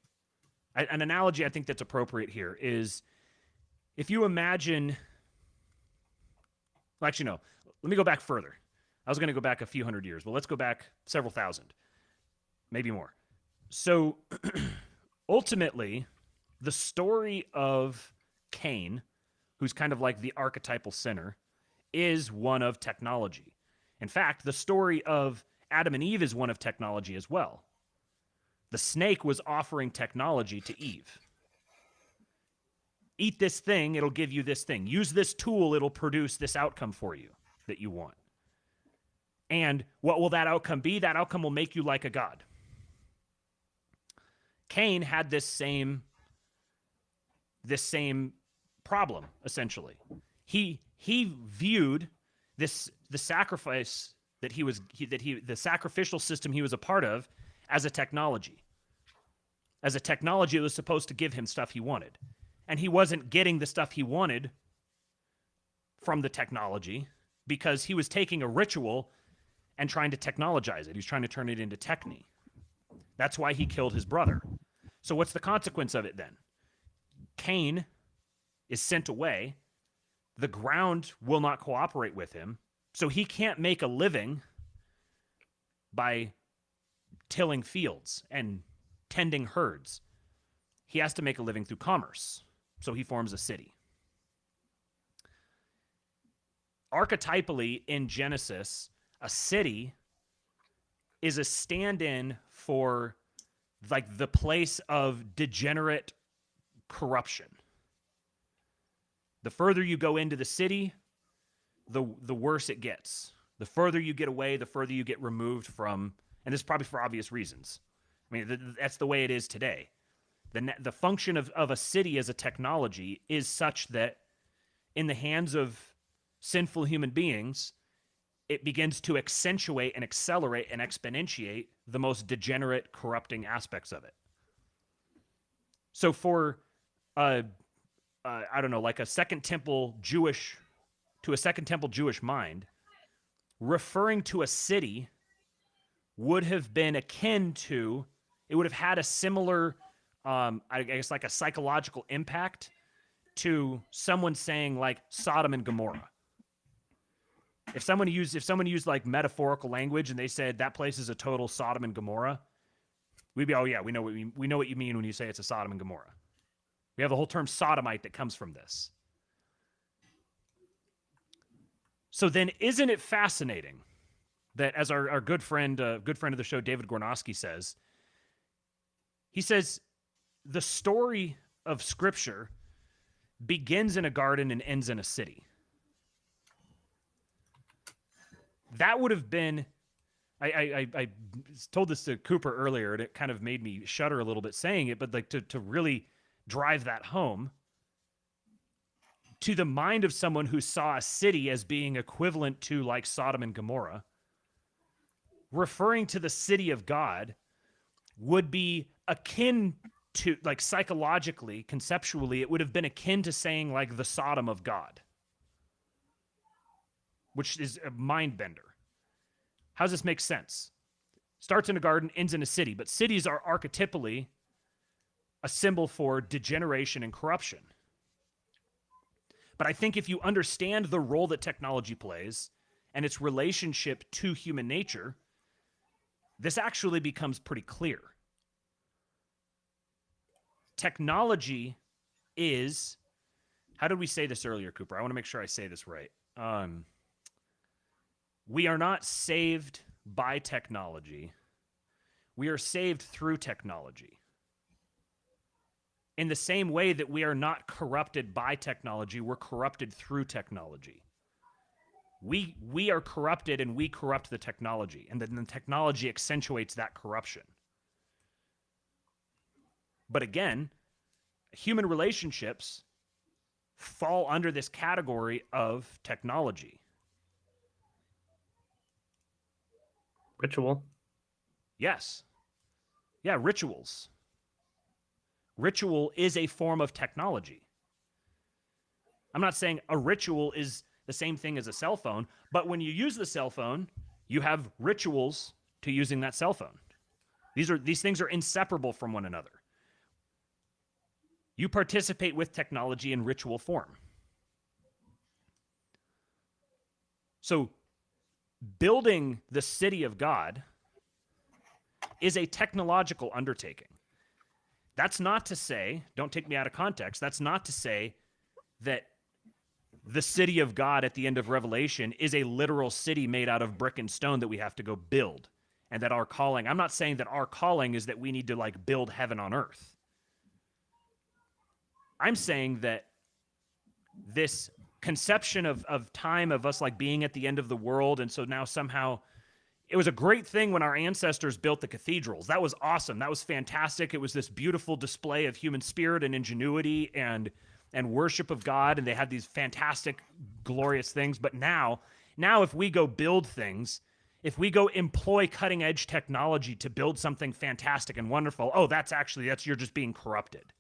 analogy I think that's appropriate here is, if you imagine, well, actually, no, let me go back further. I was going to go back a few hundred years, but let's go back several thousand, maybe more. So ultimately, the story of Cain, who's kind of like the archetypal sinner, is one of technology. In fact, the story of Adam and Eve is one of technology as well. The snake was offering technology to Eve. Eat this thing, it'll give you this thing. Use this tool, it'll produce this outcome for you that you want. And what will that outcome be? That outcome will make you like a god. Cain had this same problem, essentially. He viewed the sacrifice the sacrificial system he was a part of as a technology. As a technology that was supposed to give him stuff he wanted. And he wasn't getting the stuff he wanted from the technology because he was taking a ritual and trying to technologize it. He was trying to turn it into techne. That's why he killed his brother. So what's the consequence of it then? Cain is sent away. The ground will not cooperate with him. So he can't make a living by tilling fields and tending herds. He has to make a living through commerce. So he forms a city. Archetypally, in Genesis, a city is a stand-in for like the place of degenerate corruption. The further you go into the city, the worse it gets. The further you get away, the further you get removed from, and this is probably for obvious reasons. I mean, that's the way it is today. The function of a city as a technology is such that in the hands of sinful human beings, it begins to accentuate and accelerate and exponentiate the most degenerate, corrupting aspects of it. So for, I don't know, like a Second Temple Jewish mind, referring to a city would have been akin to, it would have had a similar, I guess, like a psychological impact to someone saying like Sodom and Gomorrah. If someone used like metaphorical language and they said that place is a total Sodom and Gomorrah, we'd be, oh yeah, we know what you mean when you say it's a Sodom and Gomorrah. We have the whole term sodomite that comes from this. So then, isn't it fascinating that, as our good friend of the show, David Gornosky says, he says the story of Scripture begins in a garden and ends in a city. That would have been, I told this to Cooper earlier, and it kind of made me shudder a little bit saying it, but like to really drive that home, to the mind of someone who saw a city as being equivalent to like Sodom and Gomorrah, referring to the city of God would be akin to, like, psychologically, conceptually, it would have been akin to saying like the Sodom of God, which is a mind bender. How does this make sense? Starts in a garden, ends in a city, but cities are archetypally a symbol for degeneration and corruption. But I think if you understand the role that technology plays and its relationship to human nature, this actually becomes pretty clear. Technology is, how did we say this earlier, Cooper? I want to make sure I say this right. We are not saved by technology. We are saved through technology. In the same way that we are not corrupted by technology, we're corrupted through technology. We are corrupted and we corrupt the technology, and then the technology accentuates that corruption. But again, human relationships fall under this category of technology. Ritual. Yes. Yeah, rituals. Ritual is a form of technology. I'm not saying a ritual is the same thing as a cell phone, but when you use the cell phone, you have rituals to using that cell phone. These things are inseparable from one another. You participate with technology in ritual form. So, building the city of God is a technological undertaking. That's not to say, don't take me out of context, that's not to say that the city of God at the end of Revelation is a literal city made out of brick and stone that we have to go build. And that our calling, I'm not saying that our calling is that we need to like build heaven on earth. I'm saying that this conception of time, of us like being at the end of the world, and so now somehow, it was a great thing when our ancestors built the cathedrals. That was awesome. That was fantastic. It was this beautiful display of human spirit and ingenuity and worship of God, and they had these fantastic, glorious things. But now if we go build things, if we go employ cutting-edge technology to build something fantastic and wonderful, oh, that's you're just being corrupted.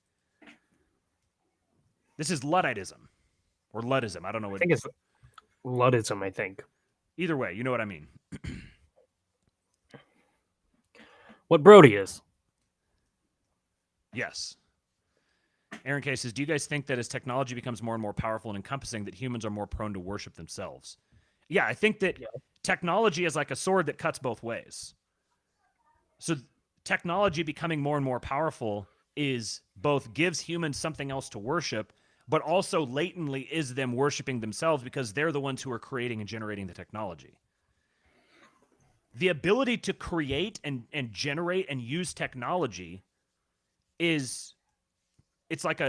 This is Ludditism. Or Luddism. I don't know what. I think it's Luddism, I think. Either way, you know what I mean. What Brody is. Yes. Aaron K says, do you guys think that as technology becomes more and more powerful and encompassing, that humans are more prone to worship themselves? Yeah, I think that technology is like a sword that cuts both ways. So technology becoming more and more powerful is both gives humans something else to worship, but also latently is them worshiping themselves because they're the ones who are creating and generating the technology. The ability to create and generate and use technology is, it's like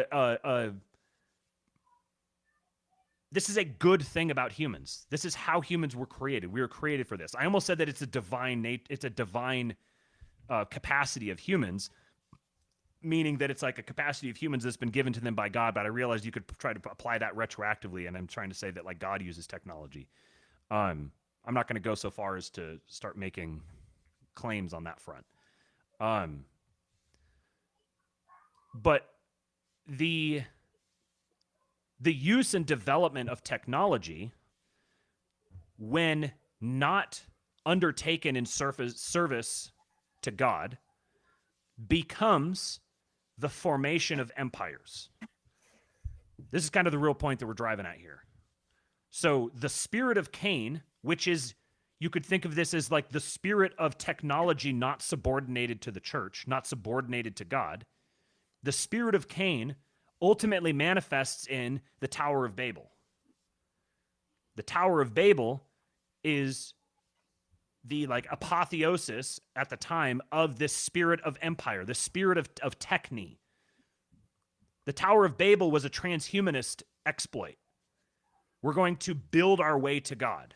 this is a good thing about humans. This is how humans were created. We were created for this. I almost said that it's a divine capacity of humans, meaning that it's like a capacity of humans that's been given to them by God. But I realized you could try to apply that retroactively, and I'm trying to say that like God uses technology. I'm not going to go so far as to start making claims on that front. But the use and development of technology, when not undertaken in service to God, becomes the formation of empires. This is kind of the real point that we're driving at here. So the spirit of Cain, which is, you could think of this as like the spirit of technology not subordinated to the church, not subordinated to God. The spirit of Cain ultimately manifests in the Tower of Babel. The Tower of Babel is the like apotheosis at the time of this spirit of empire, the spirit of techne. The Tower of Babel was a transhumanist exploit. We're going to build our way to God.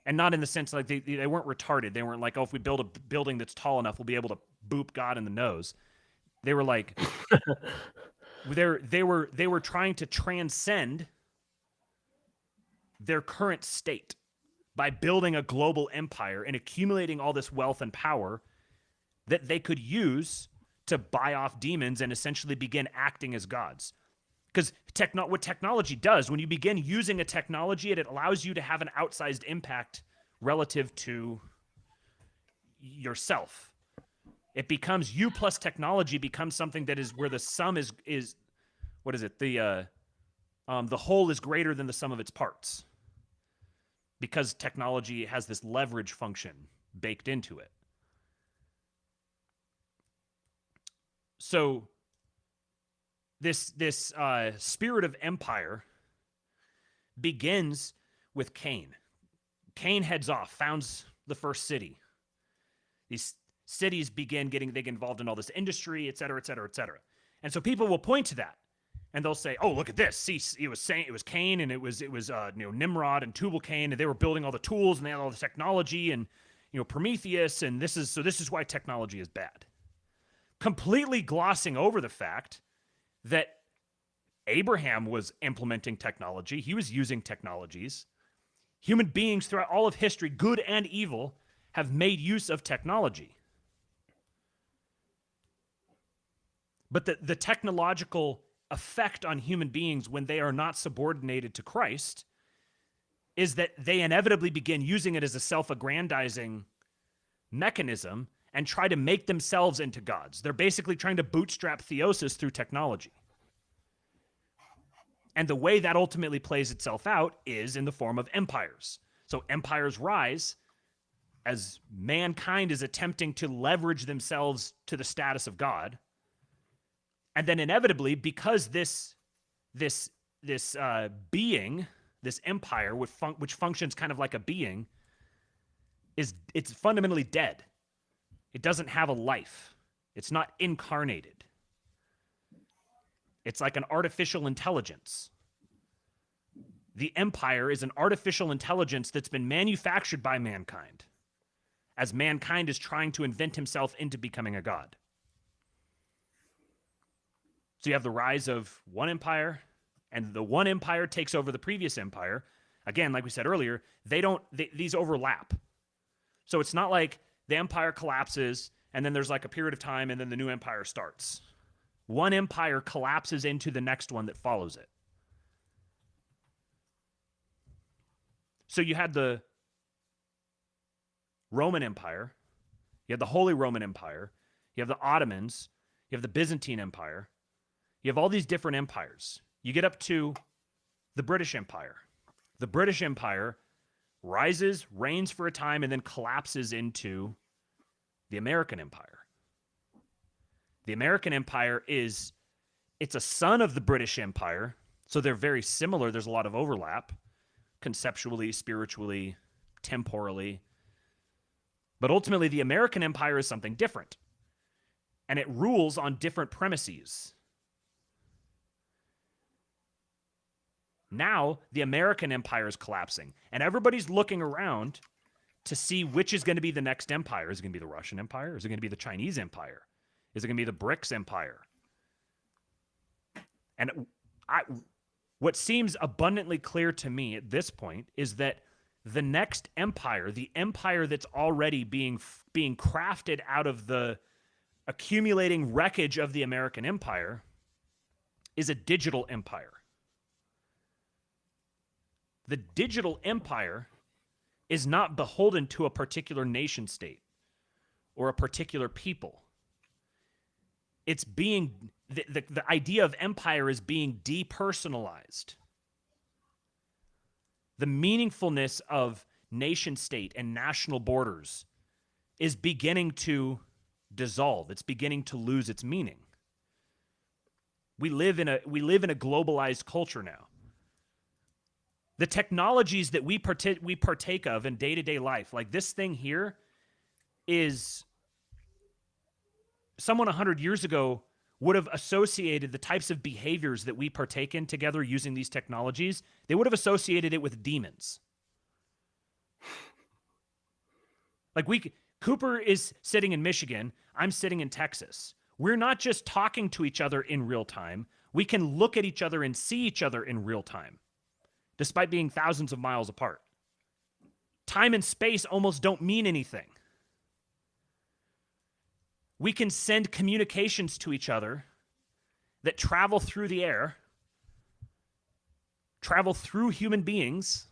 And not in the sense like they weren't retarded. They weren't like, oh, if we build a building that's tall enough, we'll be able to boop God in the nose. They were like, they were trying to transcend their current state by building a global empire and accumulating all this wealth and power that they could use to buy off demons and essentially begin acting as gods. Because what technology does, when you begin using a technology, it allows you to have an outsized impact relative to yourself. It becomes, you plus technology becomes something that is where the sum is what is it? The whole is greater than the sum of its parts. Because technology has this leverage function baked into it. So this spirit of empire begins with Cain. Cain heads off, founds the first city. These cities they get involved in all this industry, et cetera, et cetera, et cetera. And so people will point to that, and they'll say, "Oh, look at this! See, it was Cain, and it was Nimrod and Tubal-Cain, and they were building all the tools, and they had all the technology, and Prometheus, and this is why technology is bad." Completely glossing over the fact that Abraham was implementing technology. He was using technologies. Human beings throughout all of history, good and evil, have made use of technology. But the technological effect on human beings when they are not subordinated to Christ is that they inevitably begin using it as a self-aggrandizing mechanism and try to make themselves into gods. They're basically trying to bootstrap theosis through technology. And the way that ultimately plays itself out is in the form of empires. So empires rise as mankind is attempting to leverage themselves to the status of God. And then inevitably, because this being, this empire, which functions kind of like a being, it's fundamentally dead. It doesn't have a life. It's not incarnated. It's like an artificial intelligence. The empire is an artificial intelligence that's been manufactured by mankind, as mankind is trying to invent himself into becoming a god. So you have the rise of one empire, and the one empire takes over the previous empire. Again, like we said earlier, these overlap. So it's not like the empire collapses, and then there's like a period of time, and then the new empire starts. One empire collapses into the next one that follows it. So you had the Roman Empire, you had the Holy Roman Empire, you have the Ottomans, you have the Byzantine Empire, you have all these different empires. You get up to the British Empire. The British Empire rises, reigns for a time, and then collapses into the American Empire. The American Empire it's a son of the British Empire, so they're very similar. There's a lot of overlap, conceptually, spiritually, temporally. But ultimately, the American Empire is something different, and it rules on different premises. Now the American empire is collapsing, and everybody's looking around to see which is going to be the next empire. Is it going to be the Russian Empire? Is it going to be the Chinese Empire? Is it going to be the BRICS Empire? And what seems abundantly clear to me at this point is that the next empire, the empire that's already being crafted out of the accumulating wreckage of the American empire, is a digital empire. The digital empire is not beholden to a particular nation state or a particular people. It's being, the idea of empire is being depersonalized. The meaningfulness of nation state and national borders is beginning to dissolve. It's beginning to lose its meaning. We live in a globalized culture now. The technologies that we partake of in day-to-day life, like this thing here, is someone 100 years ago would have associated the types of behaviors that we partake in together using these technologies. They would have associated it with demons. Like Cooper is sitting in Michigan. I'm sitting in Texas. We're not just talking to each other in real time. We can look at each other and see each other in real time, despite being thousands of miles apart. Time and space almost don't mean anything. We can send communications to each other that travel through the air, travel through human beings,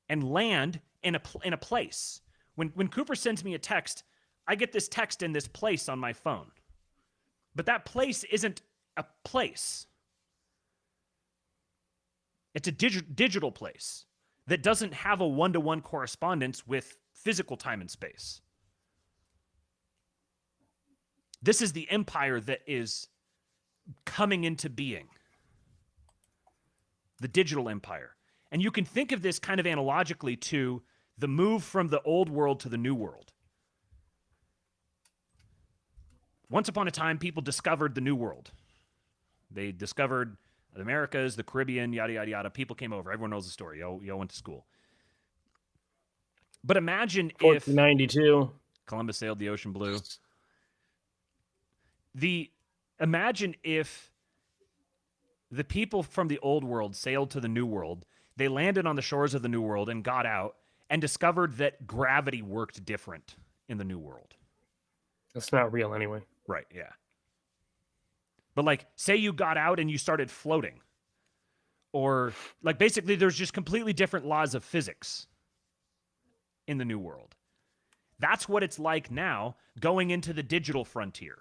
and land in a place. When Cooper sends me a text, I get this text in this place on my phone. But that place isn't a place. It's a digital place that doesn't have a one-to-one correspondence with physical time and space. This is the empire that is coming into being. The digital empire. And you can think of this kind of analogically to the move from the old world to the new world. Once upon a time, people discovered the new world. They discovered the Americas, the Caribbean, yada, yada, yada. People came over. Everyone knows the story. Y'all went to school. But imagine 1492. if Columbus sailed the ocean blue. Imagine if the people from the old world sailed to the new world. They landed on the shores of the new world and got out and discovered that gravity worked different in the new world. That's not real anyway. Right, yeah. But like, say you got out and you started floating. Or like basically there's just completely different laws of physics in the new world. That's what it's like now going into the digital frontier.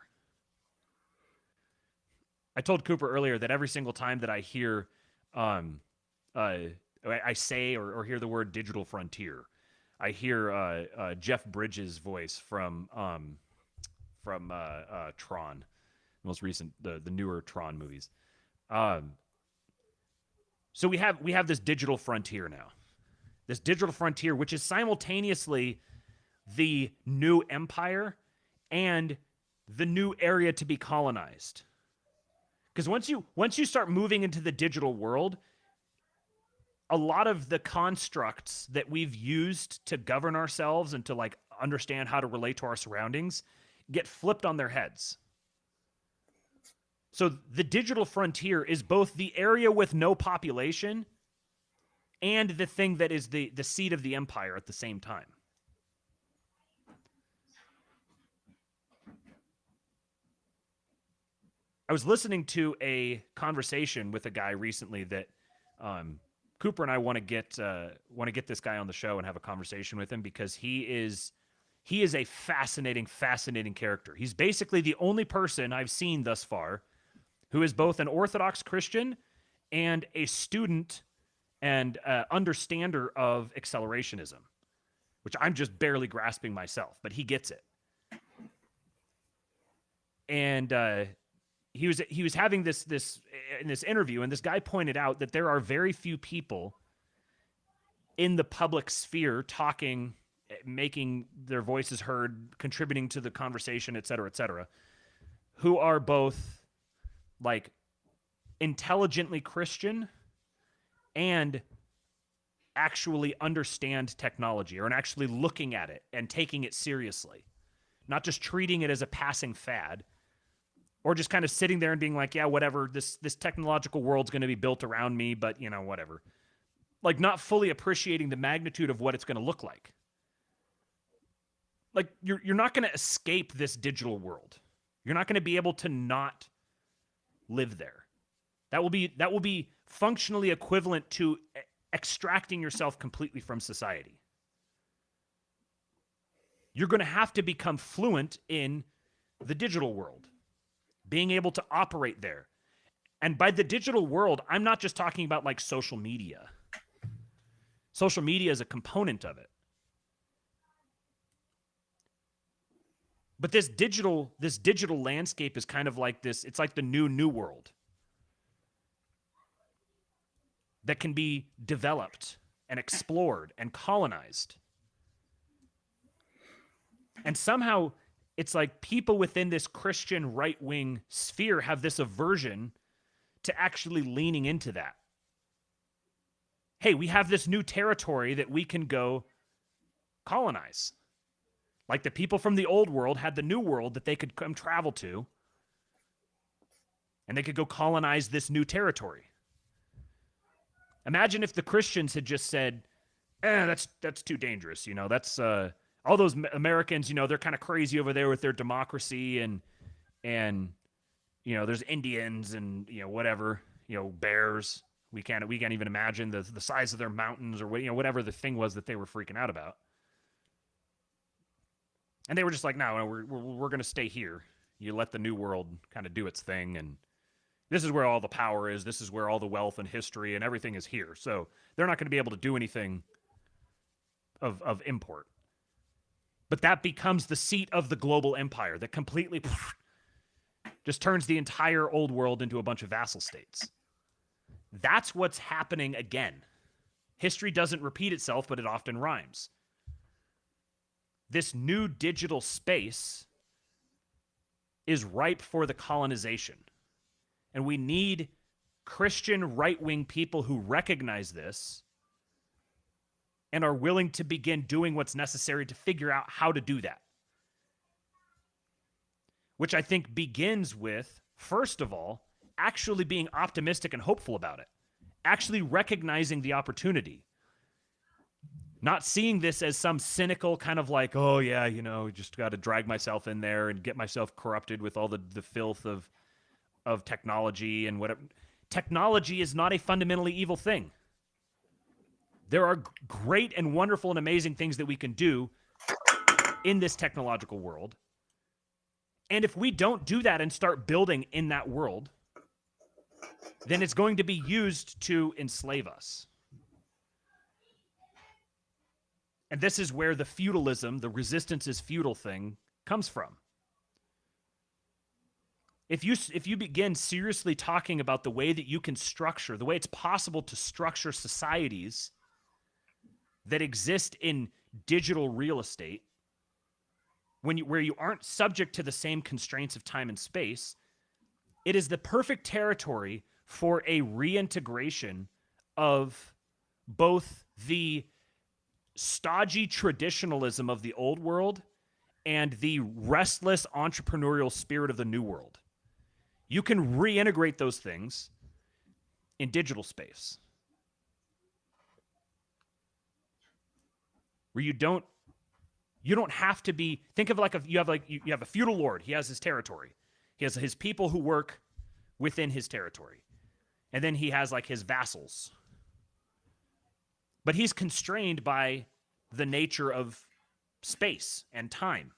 I told Cooper earlier that every single time that I hear, I say or hear the word digital frontier, I hear Jeff Bridges' voice from Tron, the most recent, the newer Tron movies. So we have this digital frontier now, this digital frontier, which is simultaneously the new empire and the new area to be colonized. Because once you start moving into the digital world, a lot of the constructs that we've used to govern ourselves and to like understand how to relate to our surroundings get flipped on their heads. So the digital frontier is both the area with no population and the thing that is the seat of the empire at the same time. I was listening to a conversation with a guy recently that Cooper and I want to get this guy on the show and have a conversation with him because he is a fascinating character. He's basically the only person I've seen thus far who is both an Orthodox Christian and a student and understander of accelerationism, which I'm just barely grasping myself, but he gets it. And he was having this in this interview, and this guy pointed out that there are very few people in the public sphere talking, making their voices heard, contributing to the conversation, et cetera, who are both like intelligently Christian and actually understand technology, or actually looking at it and taking it seriously, not just treating it as a passing fad, or just kind of sitting there and being like, yeah, whatever, this technological world's going to be built around me, but whatever. Like, not fully appreciating the magnitude of what it's going to look like. Like, you're not going to escape this digital world. You're not going to be able to not live there. That will be functionally equivalent to extracting yourself completely from society. You're going to have to become fluent in the digital world, being able to operate there. And by the digital world, I'm not just talking about like social media. Social media is a component of it. But this digital landscape is kind of like this. It's like the new world that can be developed and explored and colonized. And somehow it's like people within this Christian right-wing sphere have this aversion to actually leaning into that. Hey, we have this new territory that we can go colonize. Like the people from the old world had the new world that they could come travel to, and they could go colonize this new territory. Imagine if the Christians had just said, that's too dangerous. That's all those Americans, they're kind of crazy over there with their democracy, and there's Indians and whatever, bears. We can't even imagine the size of their mountains, or whatever the thing was that they were freaking out about. And they were just like, no, we're going to stay here. You let the new world kind of do its thing, and this is where all the power is. This is where all the wealth and history and everything is here. So they're not going to be able to do anything of import. But that becomes the seat of the global empire that completely just turns the entire old world into a bunch of vassal states. That's what's happening again. History doesn't repeat itself, but it often rhymes. This new digital space is ripe for the colonization. And we need Christian right-wing people who recognize this and are willing to begin doing what's necessary to figure out how to do that. Which I think begins with, first of all, actually being optimistic and hopeful about it. Actually recognizing the opportunity. Not seeing this as some cynical kind of like, oh yeah, just got to drag myself in there and get myself corrupted with all the filth of technology and whatever. Technology is not a fundamentally evil thing. There are great and wonderful and amazing things that we can do in this technological world. And if we don't do that and start building in that world, then it's going to be used to enslave us. And this is where the feudalism, the resistance is feudal thing comes from. If you begin seriously talking about the way that you can structure, the way it's possible to structure societies that exist in digital real estate, where you aren't subject to the same constraints of time and space, it is the perfect territory for a reintegration of both the stodgy traditionalism of the old world and the restless entrepreneurial spirit of the new world. You can reintegrate those things in digital space, where you don't have to be. Think of you have a feudal lord. He has his territory. He has his people who work within his territory, and then he has like his vassals. But he's constrained by the nature of space and time.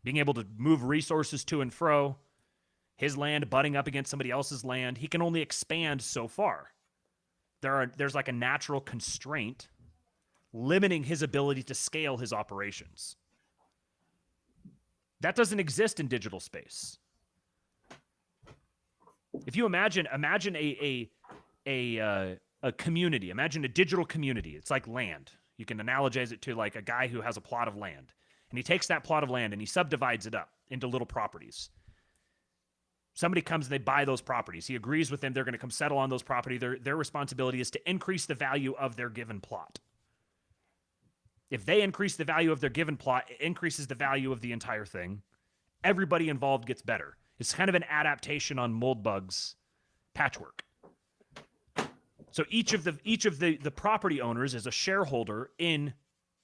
Being able to move resources to and fro, his land butting up against somebody else's land, he can only expand so far. There's like a natural constraint limiting his ability to scale his operations. That doesn't exist in digital space. If you imagine a community, imagine a digital community. It's like land. You can analogize it to like a guy who has a plot of land, and he takes that plot of land and he subdivides it up into little properties. Somebody comes and they buy those properties. He agrees with them. They're going to come settle on those property. Their responsibility is to increase the value of their given plot. If they increase the value of their given plot, it increases the value of the entire thing. Everybody involved gets better. It's kind of an adaptation on Moldbug's patchwork. So each of the property owners is a shareholder in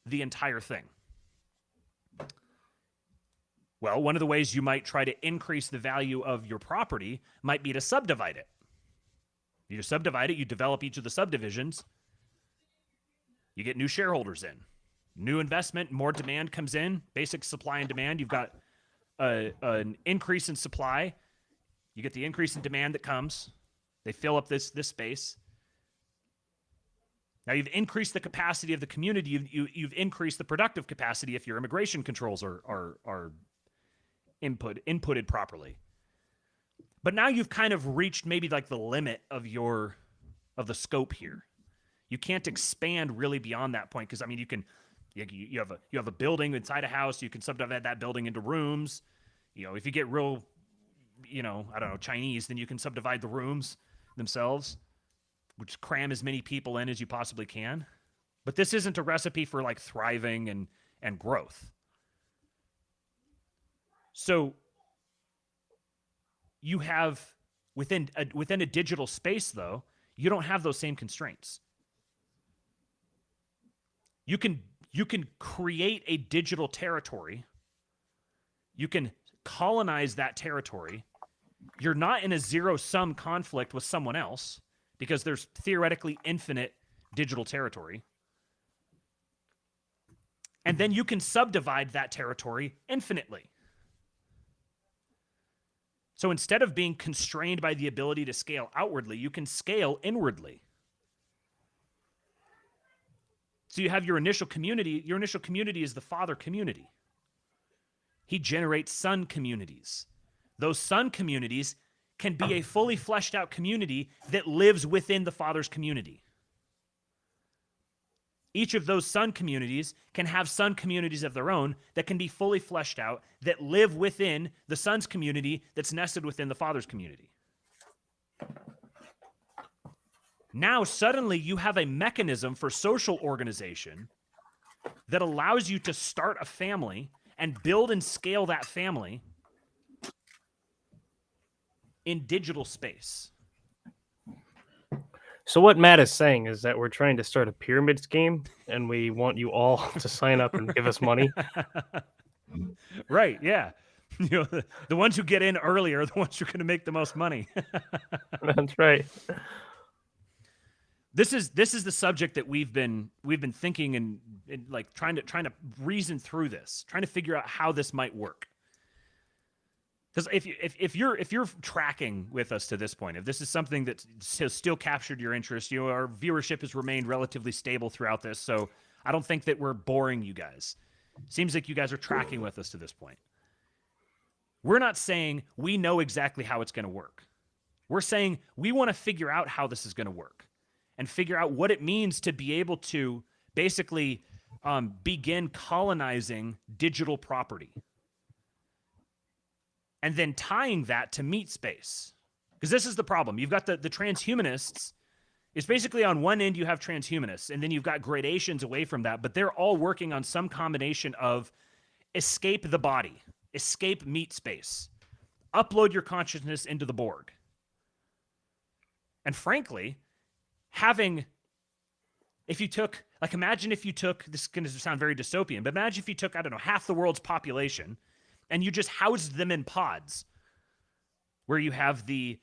the entire thing. Well, one of the ways you might try to increase the value of your property might be to subdivide it. You subdivide it, you develop each of the subdivisions, you get new shareholders in. New investment, more demand comes in, basic supply and demand. You've got an increase in supply. You get the increase in demand that comes. They fill up this space. Now you've increased the capacity of the community. You've increased the productive capacity if your immigration controls are inputted properly. But now you've kind of reached maybe like the limit of the scope here. You can't expand really beyond that point because I mean you have a building inside a house. You can subdivide that building into rooms. If you get real, I don't know, Chinese, then you can subdivide the rooms themselves, which cram as many people in as you possibly can. But this isn't a recipe for like thriving and growth. So you have within a digital space, though, you don't have those same constraints. You can create a digital territory. You can colonize that territory. You're not in a zero-sum conflict with someone else because there's theoretically infinite digital territory. And then you can subdivide that territory infinitely. So instead of being constrained by the ability to scale outwardly, you can scale inwardly. So you have your initial community. Your initial community is the father community. He generates son communities. Those son communities can be a fully fleshed out community that lives within the father's community. Each of those son communities can have son communities of their own that can be fully fleshed out, that live within the son's community that's nested within the father's community. Now, suddenly, you have a mechanism for social organization that allows you to start a family and build and scale that family in digital space. So what Matt is saying is that we're trying to start a pyramid scheme, and we want you all to sign up and give us money. Right, yeah. The ones who get in earlier are the ones who are going to make the most money. That's right. This is the subject that we've been thinking and like trying to reason through this, trying to figure out how this might work. Because if you're tracking with us to this point, if this is something that has still captured your interest, our viewership has remained relatively stable throughout this, so I don't think that we're boring you guys. Seems like you guys are tracking with us to this point. We're not saying we know exactly how it's going to work. We're saying we want to figure out how this is going to work and figure out what it means to be able to basically begin colonizing digital property. And then tying that to meat space. Because this is the problem. You've got the transhumanists. It's basically on one end you have transhumanists, and then you've got gradations away from that, but they're all working on some combination of escape the body, escape meat space, upload your consciousness into the Borg. And frankly, imagine if you took, this is going to sound very dystopian, but imagine if you took, I don't know, half the world's population and you just housed them in pods where you have the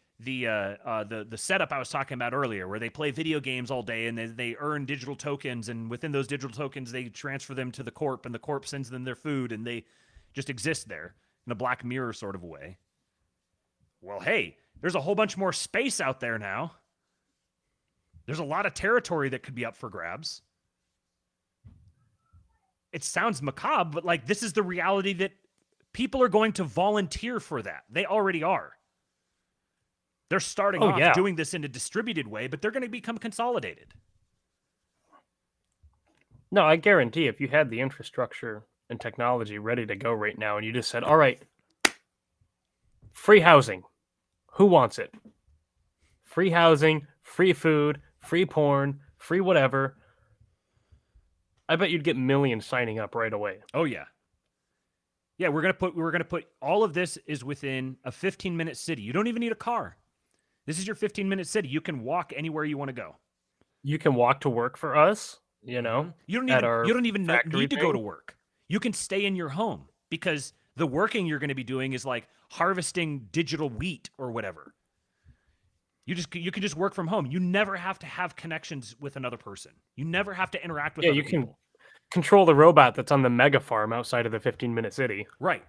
setup I was talking about earlier, where they play video games all day and they earn digital tokens, and within those digital tokens, they transfer them to the corp, and the corp sends them their food, and they just exist there in a Black Mirror sort of way. Well, hey, there's a whole bunch more space out there now. There's a lot of territory that could be up for grabs. It sounds macabre, but like this is the reality that people are going to volunteer for that. They already are. They're starting off doing this in a distributed way, but they're going to become consolidated. No, I guarantee if you had the infrastructure and technology ready to go right now and you just said, all right, free housing, Who wants it? Free housing, free food, free porn, free whatever. I bet you'd get millions signing up right away. Oh yeah. Yeah, we're gonna put all of this is within a 15-minute city. You don't even need a car. This is your 15-minute city. You can walk anywhere you want to go. You can walk to work for us, you know, You at our don't even factory need to go to thing. work. You can stay in your home because the working you're going to be doing is like harvesting digital wheat or whatever. You can just work from home. You never have to have connections with another person. You never have to interact with Yeah, other you can people. control the robot that's on the mega farm outside of the 15-minute city Right.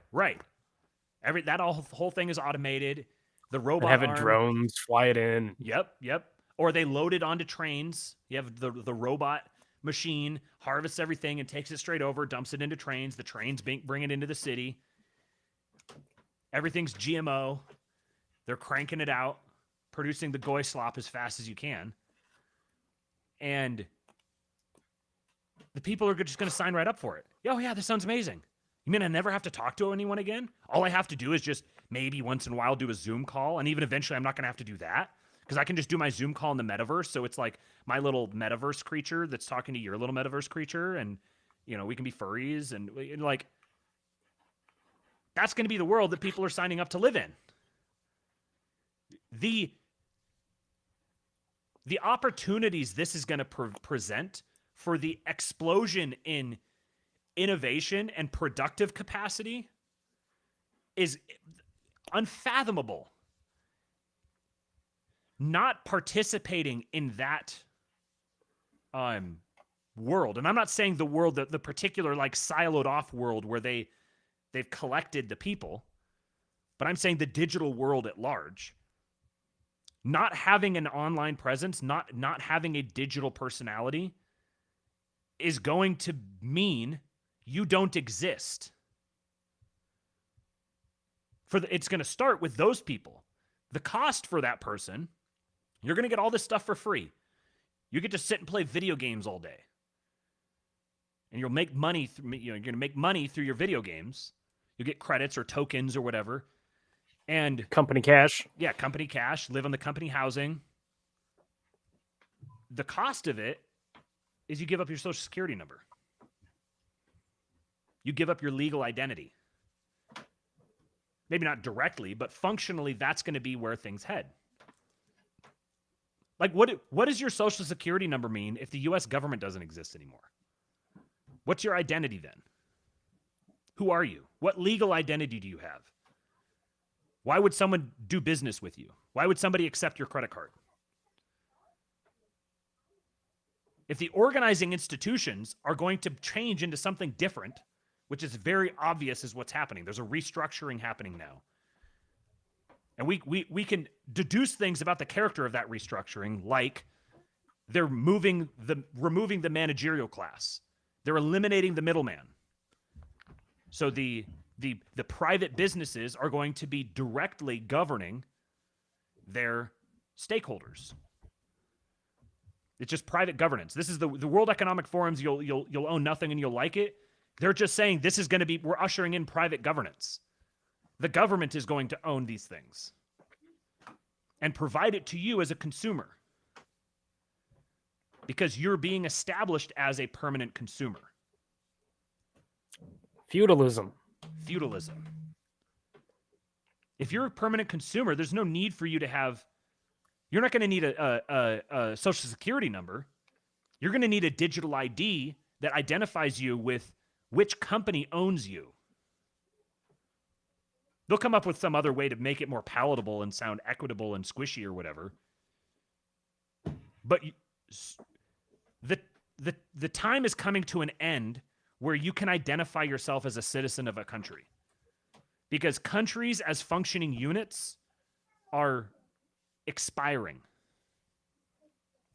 That whole thing is automated. The and robot have it arm. drones fly it in. Yep. Or they load it onto trains. You have the robot machine harvests everything and takes it straight over, dumps it into trains. The trains bring it into the city. Everything's GMO. They're cranking it out, producing the goy slop as fast as you can. And the people are just going to sign right up for it. Oh, yeah, this sounds amazing. You mean I never have to talk to anyone again? All I have to do is just maybe once in a while do a Zoom call. And even eventually, I'm not going to have to do that because I can just do my Zoom call in the metaverse. So it's like my little metaverse creature that's talking to your little metaverse creature. And, we can be furries. And like, that's going to be the world that people are signing up to live in. The opportunities this is going to present for the explosion in innovation and productive capacity is unfathomable. Not participating in that world, and I'm not saying the world, the particular like siloed off world where they've collected the people, but I'm saying the digital world at large. Not having an online presence, not having a digital personality is going to mean you don't exist. It's going to start with those people. The cost for that person, you're going to get all this stuff for free. You get to sit and play video games all day. And you'll make money you're going to make money through your video games. You'll get credits or tokens or whatever. And company cash. Yeah, company cash, live on the company housing. The cost of it is you give up your social security number. You give up your legal identity. Maybe not directly, but functionally, that's going to be where things head. Like, what does your social security number mean if the U.S. government doesn't exist anymore? What's your identity then? Who are you? What legal identity do you have? Why would someone do business with you? Why would somebody accept your credit card? If the organizing institutions are going to change into something different, which is very obvious is what's happening. There's a restructuring happening now. And we can deduce things about the character of that restructuring, like they're removing the managerial class. They're eliminating the middleman. So the private businesses are going to be directly governing their stakeholders. It's just private governance. This is the World Economic Forum's you'll own nothing and you'll like it. They're just saying this is going to be, we're ushering in private governance. The government is going to own these things and provide it to you as a consumer because you're being established as a permanent consumer. Feudalism. If you're a permanent consumer, there's no need for you to have, you're not going to need a social security number. You're going to need a digital ID that identifies you with which company owns you. They'll come up with some other way to make it more palatable and sound equitable and squishy or whatever. But the time is coming to an end where you can identify yourself as a citizen of a country. Because countries as functioning units are expiring.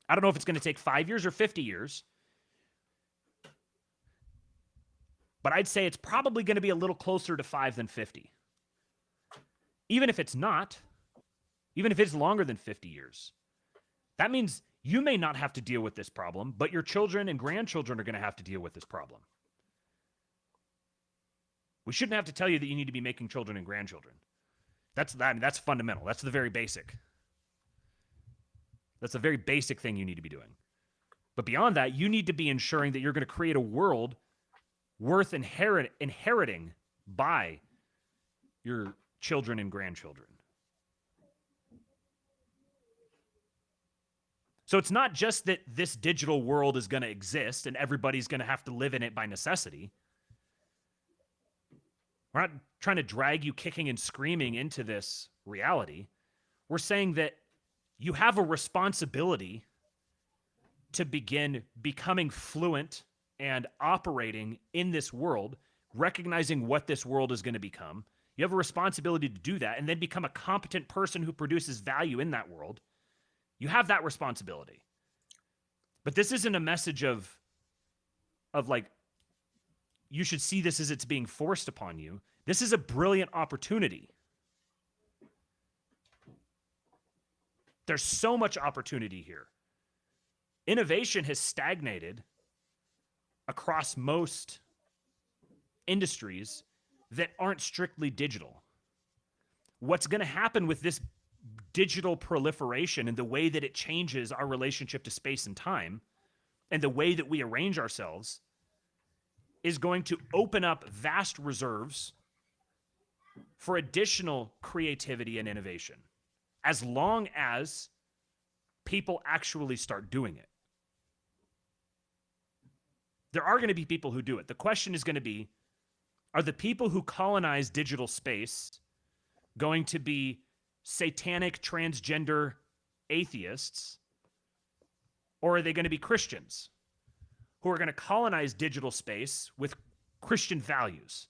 I don't know if it's going to take 5 years or 50 years. But I'd say it's probably going to be a little closer to 5 than 50. Even if it's not, even if it's longer than 50 years. That means you may not have to deal with this problem, but your children and grandchildren are going to have to deal with this problem. We shouldn't have to tell you that you need to be making children and grandchildren. That's fundamental. That's the very basic. That's the very basic thing you need to be doing. But beyond that, you need to be ensuring that you're going to create a world worth inheriting by your children and grandchildren. So it's not just that this digital world is going to exist and everybody's going to have to live in it by necessity. We're not trying to drag you kicking and screaming into this reality. We're saying that you have a responsibility to begin becoming fluent and operating in this world, recognizing what this world is going to become. You have a responsibility to do that and then become a competent person who produces value in that world. You have that responsibility. But this isn't a message of like, you should see this as it's being forced upon you. This is a brilliant opportunity. There's so much opportunity here. Innovation has stagnated across most industries that aren't strictly digital. What's going to happen with this digital proliferation and the way that it changes our relationship to space and time and the way that we arrange ourselves is going to open up vast reserves for additional creativity and innovation, as long as people actually start doing it. There are going to be people who do it. The question is going to be, are the people who colonize digital space going to be satanic transgender atheists, or are they going to be Christians who are going to colonize digital space with Christian values,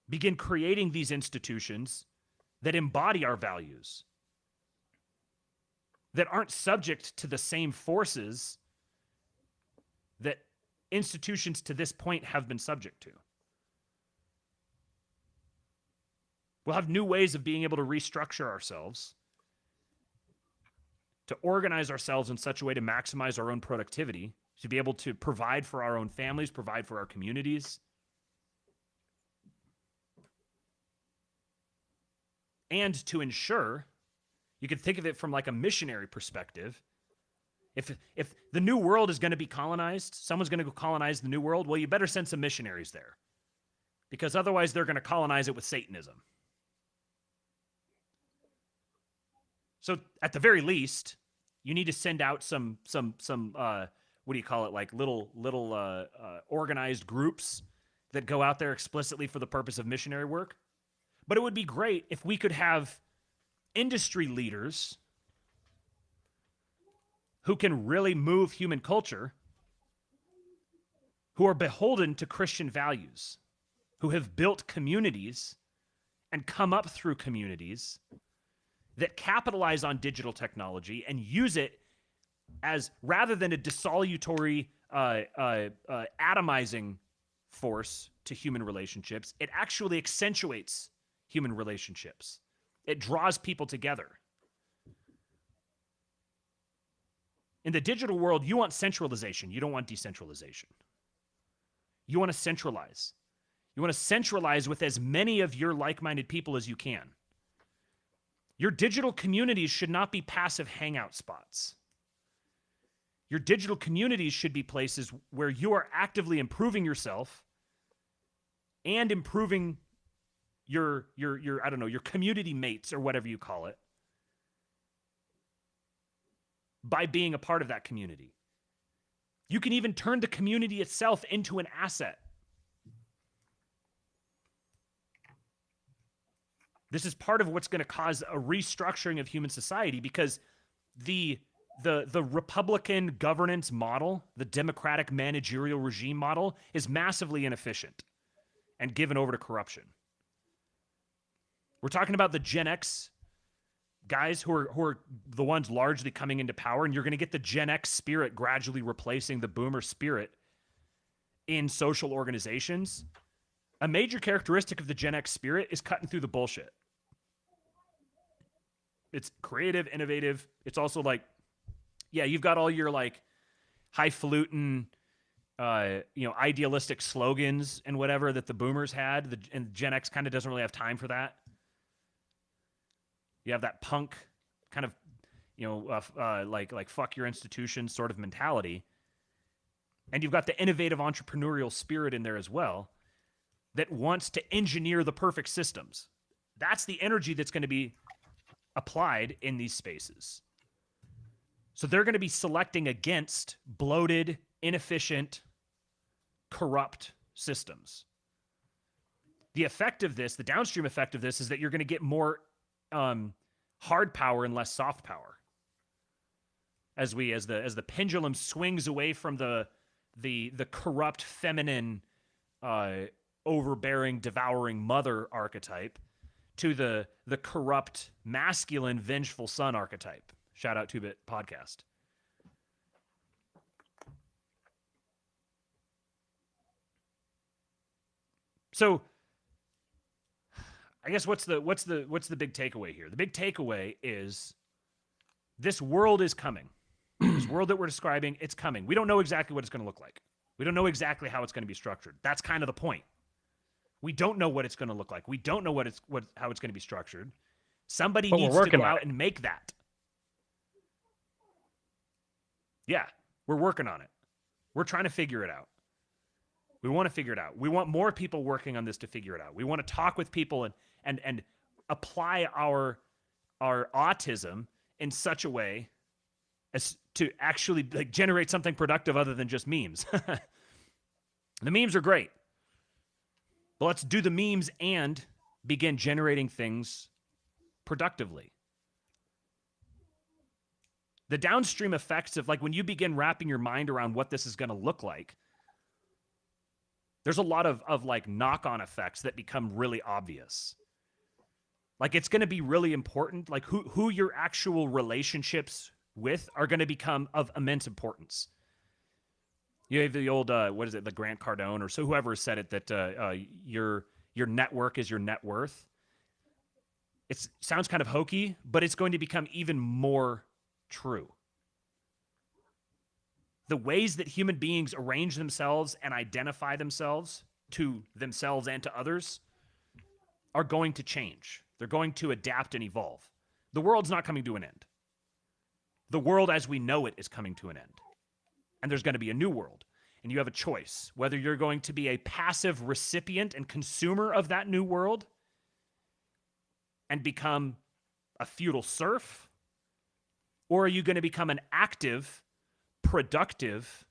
begin creating these institutions that embody our values, that aren't subject to the same forces that institutions to this point have been subject to? We'll have new ways of being able to restructure ourselves, to organize ourselves in such a way to maximize our own productivity, to be able to provide for our own families, provide for our communities, and to ensure, you can think of it from like a missionary perspective. If the new world is going to be colonized, someone's going to go colonize the new world, well, you better send some missionaries there, because otherwise they're going to colonize it with Satanism. So at the very least, you need to send out some what do you call it, like little organized groups that go out there explicitly for the purpose of missionary work. But it would be great if we could have industry leaders who can really move human culture, who are beholden to Christian values, who have built communities and come up through communities that capitalize on digital technology and use it as, rather than a dissolutory, atomizing force to human relationships, it actually accentuates human relationships. It draws people together. In the digital world, you want centralization. You don't want decentralization. You want to centralize. You want to centralize with as many of your like-minded people as you can. Your digital communities should not be passive hangout spots. Your digital communities should be places where you are actively improving yourself and improving your I don't know, your community mates or whatever you call it, by being a part of that community. You can even turn the community itself into an asset. This is part of what's going to cause a restructuring of human society, because the Republican governance model, the democratic managerial regime model, is massively inefficient and given over to corruption. We're talking about the Gen X guys who are the ones largely coming into power, and you're going to get the Gen X spirit gradually replacing the boomer spirit in social organizations. A major characteristic of the Gen X spirit is cutting through the bullshit. It's creative, innovative. It's also like, yeah, you've got all your like highfalutin, idealistic slogans and whatever that the boomers had, and Gen X kind of doesn't really have time for that. You have that punk kind of, like fuck your institution sort of mentality. And you've got the innovative entrepreneurial spirit in there as well that wants to engineer the perfect systems. That's the energy that's going to be applied in these spaces. So they're going to be selecting against bloated, inefficient, corrupt systems. The effect of this, the downstream effect of this, is that you're going to get more hard power and less soft power. As the pendulum swings away from the corrupt, feminine, overbearing, devouring mother archetype to the corrupt, masculine, vengeful son archetype. Shout out 2-Bit Podcast. So, I guess what's the big takeaway here? The big takeaway is this world is coming. This world that we're describing, it's coming. We don't know exactly what it's going to look like. We don't know exactly how it's going to be structured. That's kind of the point. We don't know what it's going to look like. We don't know how it's going to be structured. Somebody needs to go out and make that. Yeah, we're working on it. We're trying to figure it out. We want to figure it out. We want more people working on this to figure it out. We want to talk with people and apply our autism in such a way as to actually like generate something productive other than just memes. The memes are great. But let's do the memes and begin generating things productively. The downstream effects of like when you begin wrapping your mind around what this is going to look like, there's a lot of like knock-on effects that become really obvious. Like it's going to be really important. Like who your actual relationships with are going to become of immense importance. You have the old, what is it, the Grant Cardone or so whoever said it, that your network is your net worth. It sounds kind of hokey, but it's going to become even more true. The ways that human beings arrange themselves and identify themselves to themselves and to others are going to change. They're going to adapt and evolve. The world's not coming to an end. The world as we know it is coming to an end. And there's going to be a new world. And you have a choice whether you're going to be a passive recipient and consumer of that new world and become a feudal serf, or are you going to become an active, productive,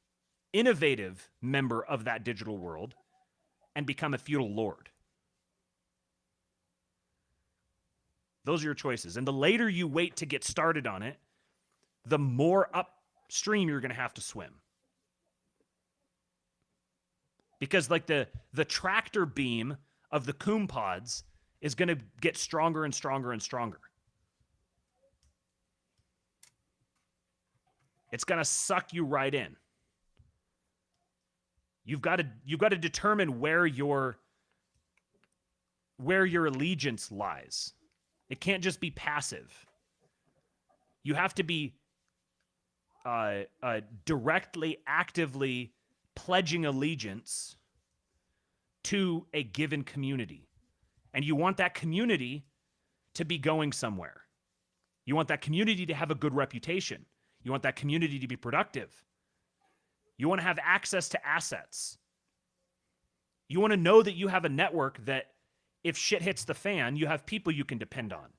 innovative member of that digital world and become a feudal lord? Those are your choices. And the later you wait to get started on it, the more upstream you're going to have to swim. Because like the tractor beam of the coom pods is going to get stronger and stronger and stronger. It's going to suck you right in. You've got to determine where your allegiance lies. It can't just be passive. You have to be directly, actively pledging allegiance to a given community. And you want that community to be going somewhere. You want that community to have a good reputation. You want that community to be productive. You want to have access to assets. You want to know that you have a network that if shit hits the fan, you have people you can depend on.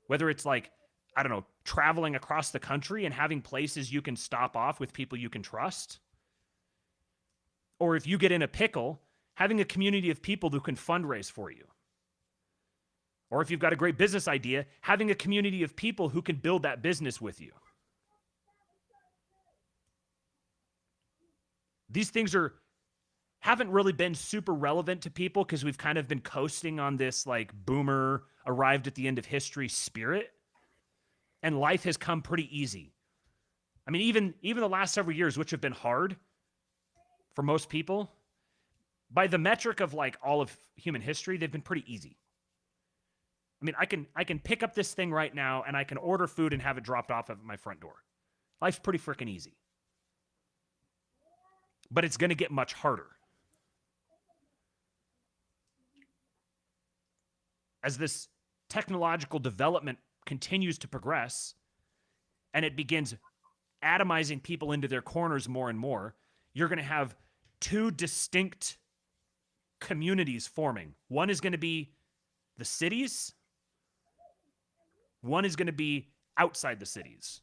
Whether it's like, I don't know, traveling across the country and having places you can stop off with people you can trust. Or if you get in a pickle, having a community of people who can fundraise for you. Or if you've got a great business idea, having a community of people who can build that business with you. These things haven't really been super relevant to people because we've kind of been coasting on this like boomer, arrived at the end of history spirit. And life has come pretty easy. I mean, even the last several years, which have been hard for most people, by the metric of like all of human history, they've been pretty easy. I mean, I can pick up this thing right now and I can order food and have it dropped off at my front door. Life's pretty freaking easy. But it's going to get much harder. As this technological development continues to progress and it begins atomizing people into their corners more and more, you're going to have two distinct communities forming. One is going to be the cities, one is going to be outside the cities.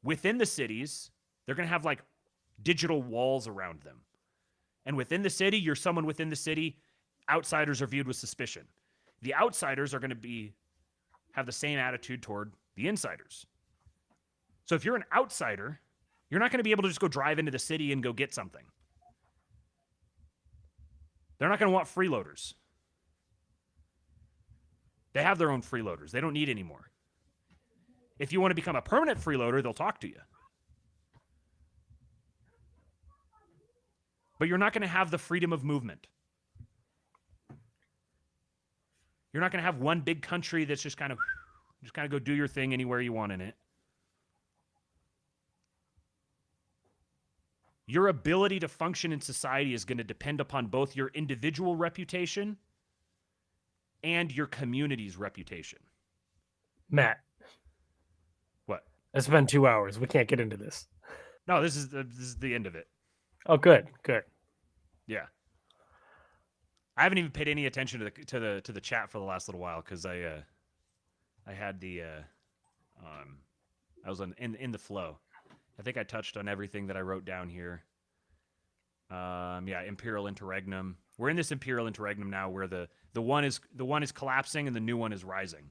Within the cities, they're going to have like digital walls around them. And within the city, you're someone within the city. Outsiders are viewed with suspicion. The outsiders are going to have the same attitude toward the insiders. So if you're an outsider, you're not going to be able to just go drive into the city and go get something. They're not going to want freeloaders. They have their own freeloaders. They don't need any more. If you want to become a permanent freeloader, they'll talk to you. But you're not going to have the freedom of movement. You're not going to have one big country that's just kind of go do your thing anywhere you want in it. Your ability to function in society is going to depend upon both your individual reputation and your community's reputation. Matt. What? It's been 2 hours. We can't get into this. No, this is the end of it. Oh, good. Yeah. I haven't even paid any attention to the chat for the last little while because I had I was in the flow. I think I touched on everything that I wrote down here. Yeah, Imperial Interregnum. We're in this Imperial Interregnum now, where the one is collapsing and the new one is rising.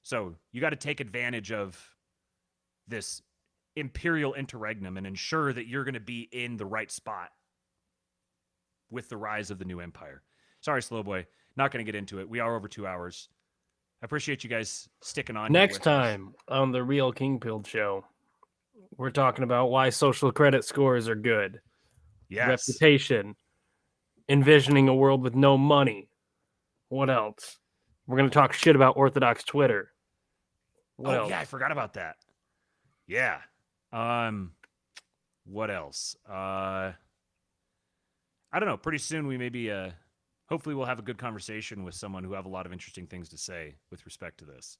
So you got to take advantage of this Imperial Interregnum and ensure that you're going to be in the right spot with the rise of the new empire. Sorry, Slowboy. Not going to get into it. We are over 2 hours. I appreciate you guys sticking on. Next time on the Real King Pilled Show, we're talking about why social credit scores are good. Yes. Reputation. Envisioning a world with no money. What else? We're going to talk shit about Orthodox Twitter. What else? Yeah, I forgot about that. Yeah. What else? I don't know. Pretty soon we maybe hopefully we'll have a good conversation with someone who have a lot of interesting things to say with respect to this.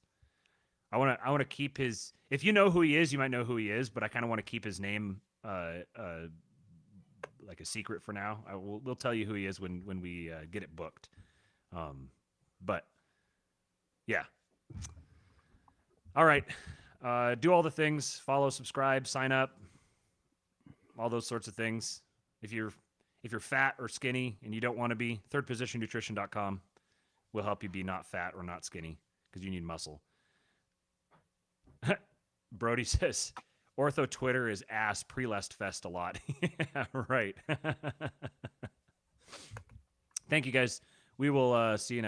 I want to keep his, if you know who he is, you might know who he is, but I kind of want to keep his name like a secret for now. We'll tell you who he is when we get it booked. But yeah. All right. Do all the things, follow, subscribe, sign up, all those sorts of things. If you're fat or skinny and you don't want to be, thirdpositionnutrition.com will help you be not fat or not skinny because you need muscle. Brody says, Ortho Twitter is ass pre-lest fest a lot. Yeah, right. Thank you guys. We will see you next